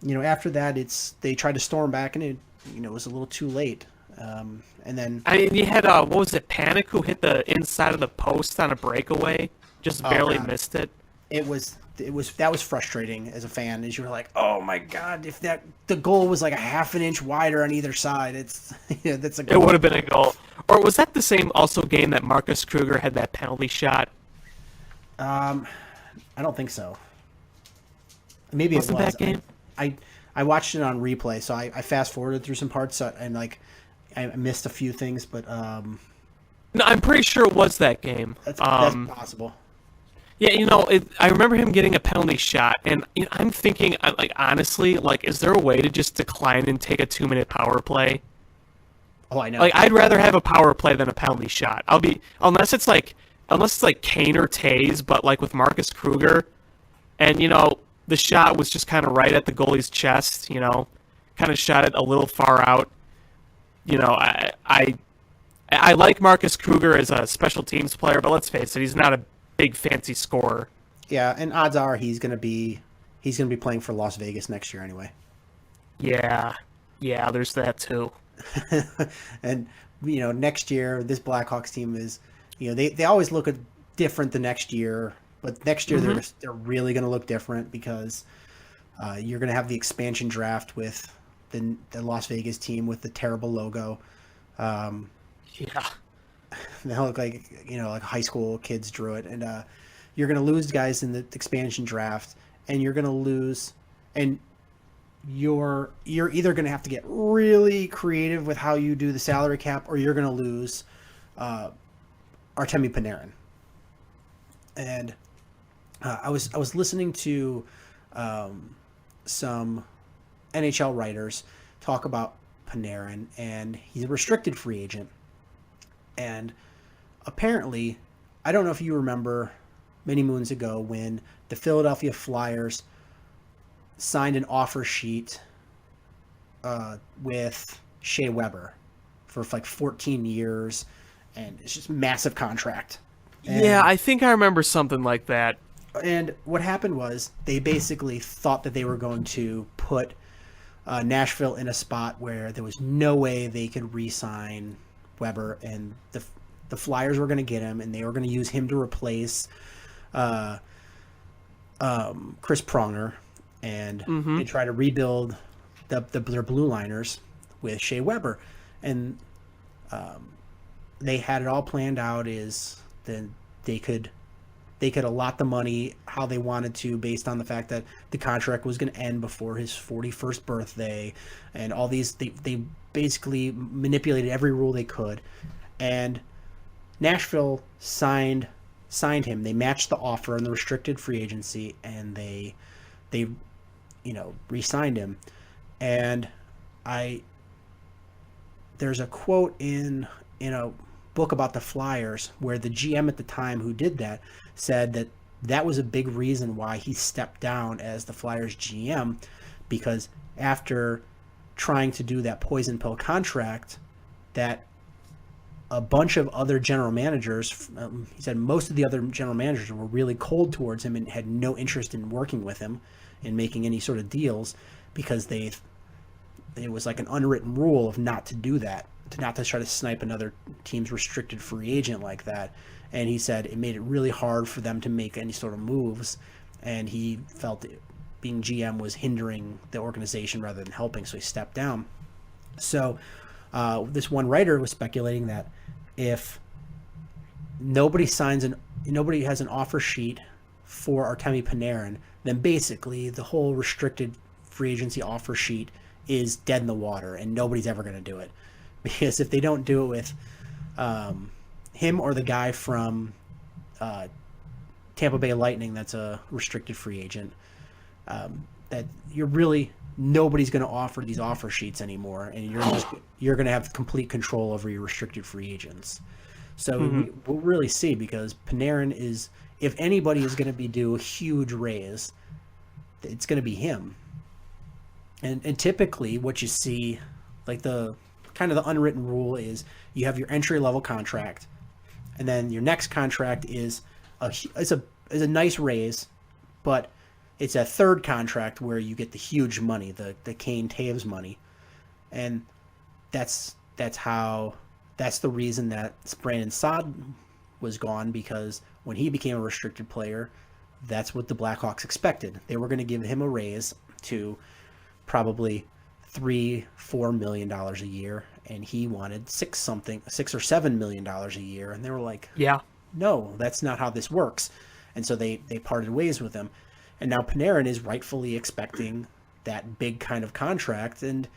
after that, they tried to storm back, and it was a little too late. And then... you had, what was it, Panic, who hit the inside of the post on a breakaway? Just barely missed it. That was frustrating as a fan, as you were like, oh my God, if the goal was like a half an inch wider on either side, that's a goal. It would have been a goal. Or was that the same also game that Marcus Kruger had that penalty shot? I don't think so. Maybe Wasn't it was. That game? I watched it on replay, so I fast forwarded through some parts, and I missed a few things, but no, I'm pretty sure it was that game. That's possible. Yeah, I remember him getting a penalty shot, and I'm thinking, honestly, is there a way to just decline and take a 2-minute power play? Oh, I know. I'd rather have a power play than a penalty shot. Unless it's like Kane or Tays, but with Marcus Kruger, and the shot was just kind of right at the goalie's chest. Kind of shot it a little far out. I like Marcus Kruger as a special teams player, but let's face it, he's not a big fancy scorer. Yeah, and odds are he's gonna be playing for Las Vegas next year anyway. Yeah, there's that too. And next year this Blackhawks team is, they always look different the next year, but next year they're really gonna look different because you're gonna have the expansion draft with the Las Vegas team with the terrible logo. They look like like high school kids drew it, and you're going to lose guys in the expansion draft, and you're going to lose, and you're either going to have to get really creative with how you do the salary cap, or you're going to lose Artemi Panarin. And I was listening to some NHL writers talk about Panarin, and he's a restricted free agent. And apparently, I don't know if you remember many moons ago when the Philadelphia Flyers signed an offer sheet with Shea Weber for like 14 years, and it's just massive contract. Yeah, I think I remember something like that. And what happened was they basically thought that they were going to put Nashville in a spot where there was no way they could re-sign Weber, and the Flyers were going to get him, and they were going to use him to replace Chris Pronger, and they try to rebuild their blue liners with Shea Weber, and they had it all planned out. Is then they could allot the money how they wanted to based on the fact that the contract was going to end before his 41st birthday, and all these they basically manipulated every rule they could, and Nashville signed him. They matched the offer in the restricted free agency, and they re-signed him. And there's a quote in a book about the Flyers where the GM at the time who did that said that was a big reason why he stepped down as the Flyers GM, because after trying to do that poison pill contract, that a bunch of other general managers, he said most of the other general managers were really cold towards him and had no interest in working with him and making any sort of deals, because it was like an unwritten rule of not to do that, not to try to snipe another team's restricted free agent like that. And he said it made it really hard for them to make any sort of moves, and he felt being GM was hindering the organization rather than helping, so he stepped down. So this one writer was speculating that if nobody has an offer sheet for Artemi Panarin, then basically the whole restricted free agency offer sheet is dead in the water, and nobody's ever going to do it. Because if they don't do it with him or the guy from Tampa Bay Lightning that's a restricted free agent, that nobody's going to offer these offer sheets anymore, and you're going to have complete control over your restricted free agents. So we'll really see, because Panarin is, if anybody is going to be due a huge raise, it's going to be him. And typically what you see, like the kind of the unwritten rule is you have your entry level contract, and then your next contract is a nice raise, but it's a third contract where you get the huge money, the Kane Taves money. And that's the reason that Brandon Saad was gone, because when he became a restricted player, that's what the Blackhawks expected. They were going to give him a raise to probably $3-4 million a year, and he wanted $6 or $7 million a year, and they were like, Yeah. no, that's not how this works. And so they parted ways with him. And now Panarin is rightfully expecting that big kind of contract, and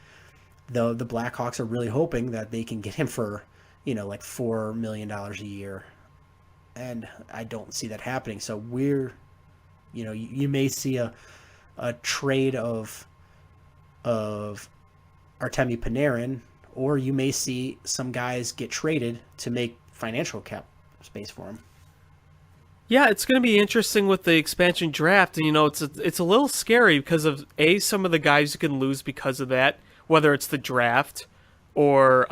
the Blackhawks are really hoping that they can get him for, like $4 million a year. And I don't see that happening. So you may see a trade of Artemi Panarin, or you may see some guys get traded to make financial cap space for him. Yeah, it's going to be interesting with the expansion draft, and it's a little scary because of some of the guys you can lose because of that, whether it's the draft or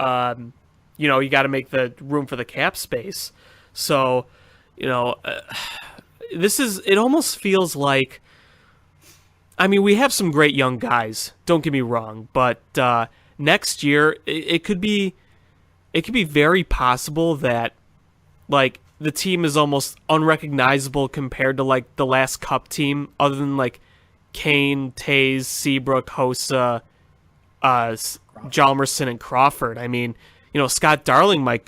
you got to make the room for the cap space. So, it almost feels like, I mean, we have some great young guys, don't get me wrong, but next year it could be very possible that like the team is almost unrecognizable compared to like the last Cup team, other than like Kane, Taves, Seabrook, Hossa, Hjalmarsson, and Crawford. I mean, Scott Darling might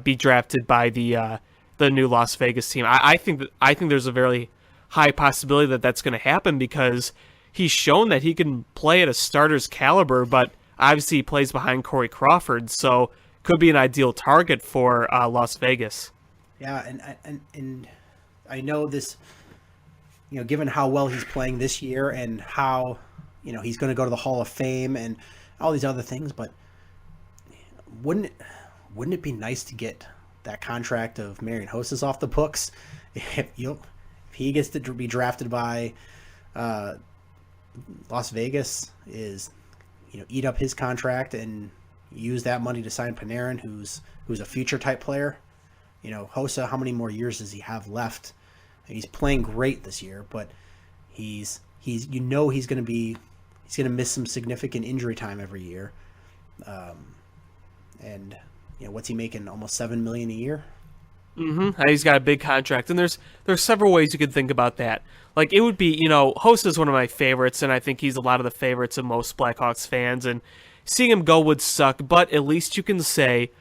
be drafted by the new Las Vegas team. I think there's a very high possibility that that's going to happen, because he's shown that he can play at a starter's caliber, but obviously he plays behind Corey Crawford, so could be an ideal target for Las Vegas. Yeah, and I know this given how well he's playing this year and how, he's going to go to the Hall of Fame and all these other things, but wouldn't it be nice to get that contract of Marian Hossa's off the books? If he gets to be drafted by Las Vegas, is eat up his contract and use that money to sign Panarin, who's a future type player. Hossa, how many more years does he have left? He's playing great this year, but he's he's going to miss some significant injury time every year. And what's he making? Almost $7 million a year. Mm-hmm. He's got a big contract, and there's several ways you could think about that. Like, it would be, Hossa is one of my favorites, and I think he's a lot of the favorites of most Blackhawks fans, and seeing him go would suck, but at least you can say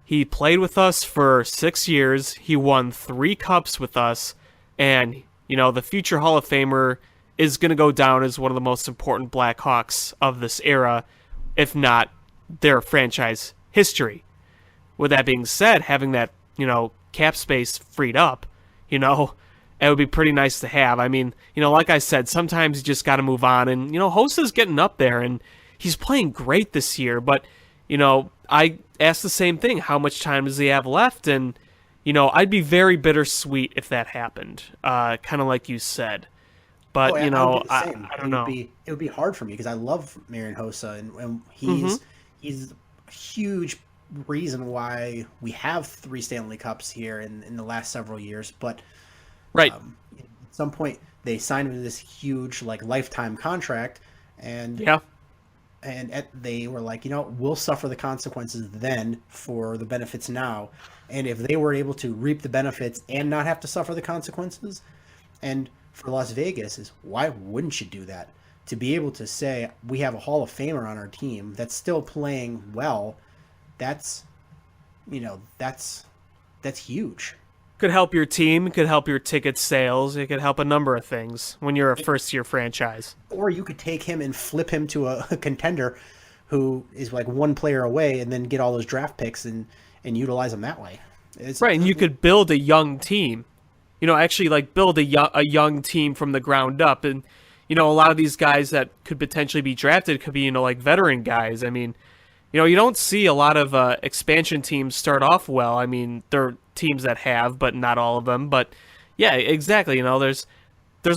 he played with us for 6 years, he won 3 cups with us, and, the future Hall of Famer is going to go down as one of the most important Blackhawks of this era, if not their franchise history. With that being said, having that, cap space freed up, it would be pretty nice to have. I mean, like I said, sometimes you just got to move on, and, Hossa's getting up there, and he's playing great this year, but, I asked the same thing. How much time does he have left? And, I'd be very bittersweet if that happened, kind of like you said. But, I don't know. It would be hard for me because I love Marian Hossa, and he's a huge reason why we have 3 Stanley Cups here in the last several years. But right. At some point, they signed him to this huge lifetime contract, and they were like, we'll suffer the consequences then for the benefits now. And if they were able to reap the benefits and not have to suffer the consequences, and for Las Vegas, is why wouldn't you do that? To be able to say we have a Hall of Famer on our team that's still playing well, that's huge. Could help your team, could help your ticket sales, it could help a number of things when you're a first-year franchise. Or you could take him and flip him to a contender who is like one player away and then get all those draft picks and utilize them that way. Right, and you could build a young team. Actually build a young team from the ground up. And, a lot of these guys that could potentially be drafted could be, veteran guys. I mean, you don't see a lot of expansion teams start off well. I mean, there are teams that have, but not all of them. But yeah, exactly. There's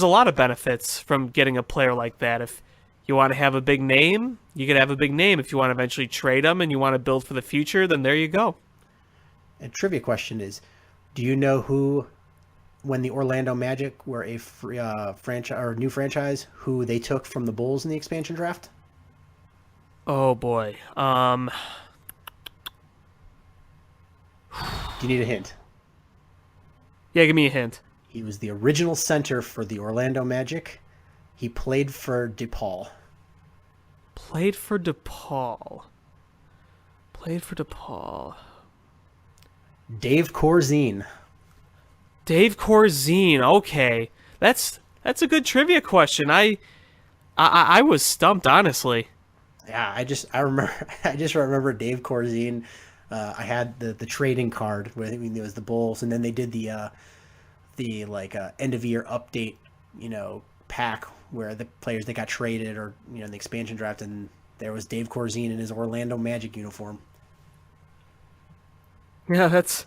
a lot of benefits from getting a player like that. If you want to have a big name, you could have a big name. If you want to eventually trade them and you want to build for the future, then there you go. A trivia question is, do you know who, when the Orlando Magic were a free, franchise or new franchise, who they took from the Bulls in the expansion draft? Oh boy. Do you need a hint? Yeah, give me a hint. He was the original center for the Orlando Magic. He played for DePaul. Played for DePaul. Dave Corzine. Dave Corzine. Okay, that's a good trivia question. I was stumped, honestly. Yeah, I just remember Dave Corzine. I had the trading card where it was the Bulls, and then they did the end of year update, pack where the players that got traded or in the expansion draft, and there was Dave Corzine in his Orlando Magic uniform. Yeah, that's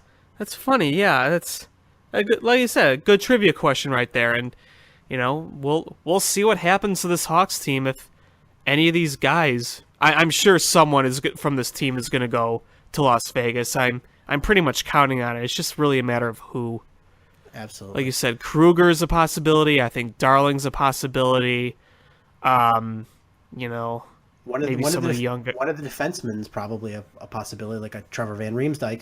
funny. Yeah, that's a good, like you said, a good trivia question right there. And we'll see what happens to this Hawks team if any of these guys. I'm sure someone from this team is going to go to Las Vegas. I'm pretty much counting on it. It's just really a matter of who. Absolutely. Like you said, Kruger's a possibility. I think Darling's a possibility. One of maybe some of the younger. One of the defensemen is probably a possibility, like a Trevor Van Riemsdyk.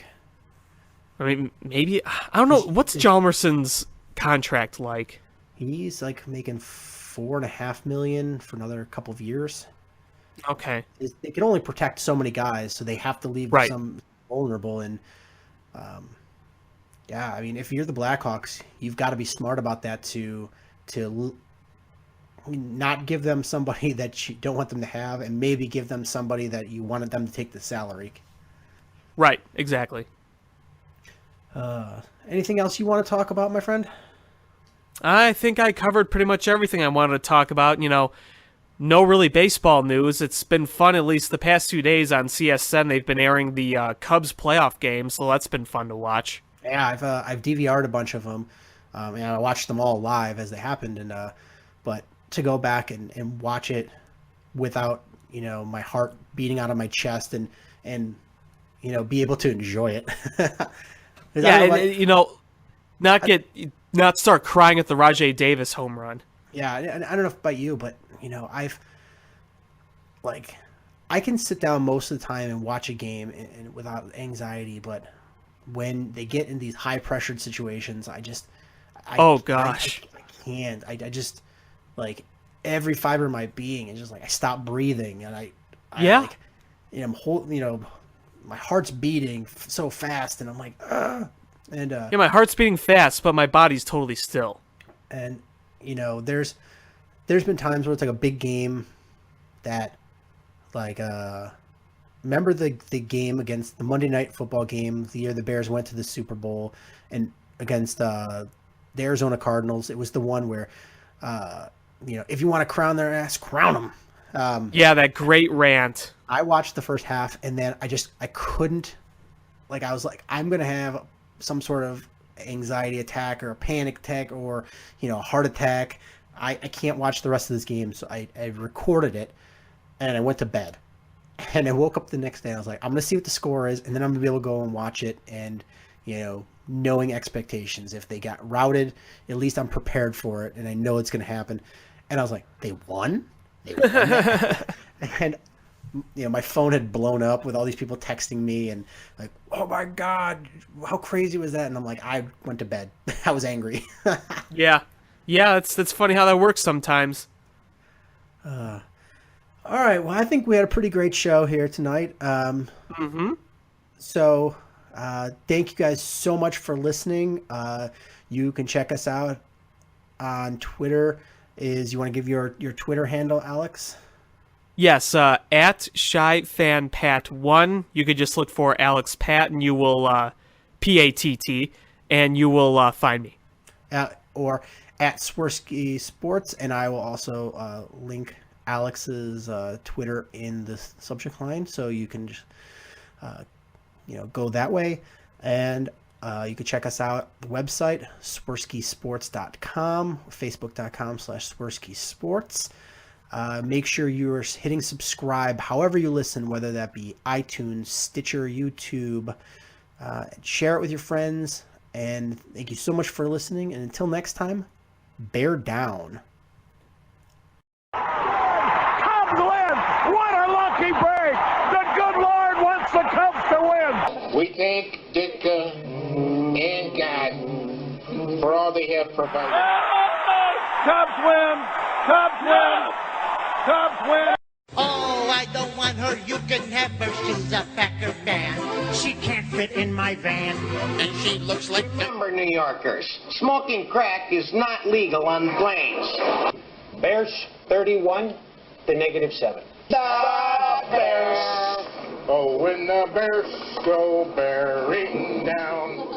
I mean, maybe, I don't know. What's Hjalmarsson's contract like? He's making $4.5 million for another couple of years. Okay. They can only protect so many guys, so they have to leave some vulnerable. And I mean, if you're the Blackhawks, you've got to be smart about that to not give them somebody that you don't want them to have, and maybe give them somebody that you wanted them to take the salary. Right. Exactly. Anything else you want to talk about, my friend? I think I covered pretty much everything I wanted to talk about. No really baseball news. It's been fun, at least the past 2 days on CSN. They've been airing the Cubs playoff game, so that's been fun to watch. Yeah, I've DVR'd a bunch of them, and I watched them all live as they happened. And but to go back and watch it without my heart beating out of my chest and be able to enjoy it. Not start crying at the Rajai Davis home run. Yeah, I don't know about you, but I can sit down most of the time and watch a game and without anxiety, but when they get in these high pressured situations, I can't. I just every fiber of my being is just I stop breathing, and I'm my heart's beating so fast, and I'm like, ugh. And my heart's beating fast, but my body's totally still. And there's been times where it's a big game that remember the game against the Monday Night Football game, the year the Bears went to the Super Bowl and against the Arizona Cardinals. It was the one where if you want to crown their ass, crown them. That great rant. I watched the first half, and then I couldn't. I was I'm gonna have some sort of anxiety attack or a panic attack or a heart attack. I can't watch the rest of this game, so I recorded it and I went to bed, and I woke up the next day and I was like, I'm gonna see what the score is, and then I'm gonna be able to go and watch it, and knowing expectations. If they got routed, at least I'm prepared for it and I know it's gonna happen. And I was like, they won and my phone had blown up with all these people texting me and oh my God, how crazy was that? And I'm like, I went to bed. I was angry. Yeah, that's funny how that works sometimes. All right, well, I think we had a pretty great show here tonight. So thank you guys so much for listening. You can check us out on Twitter. You want to give your Twitter handle, Alex? Yes, at ShyFanPat1. You could just look for Alex Pat, and you will PATT, and you will find me. Or at Swerski Sports, and I will also link Alex's Twitter in the subject line, so you can just go that way. And you can check us out the website, swerskisports.com, facebook.com/swerskisports. Make sure you're hitting subscribe however you listen, whether that be iTunes, Stitcher, YouTube. Share it with your friends, and thank you so much for listening. And until next time, bear down. Cubs win! What a lucky break! The good Lord wants the Cubs to win! We thank Ditka and God for all they have provided. Cubs win! Cubs win! Cubs win! Oh, I don't want her, you can have her, she's a Packer fan. She can't fit in my van, and she looks like... Remember, New Yorkers, smoking crack is not legal on planes. Bears 31 to -7. The Bears! Oh, when the Bears go bearing down,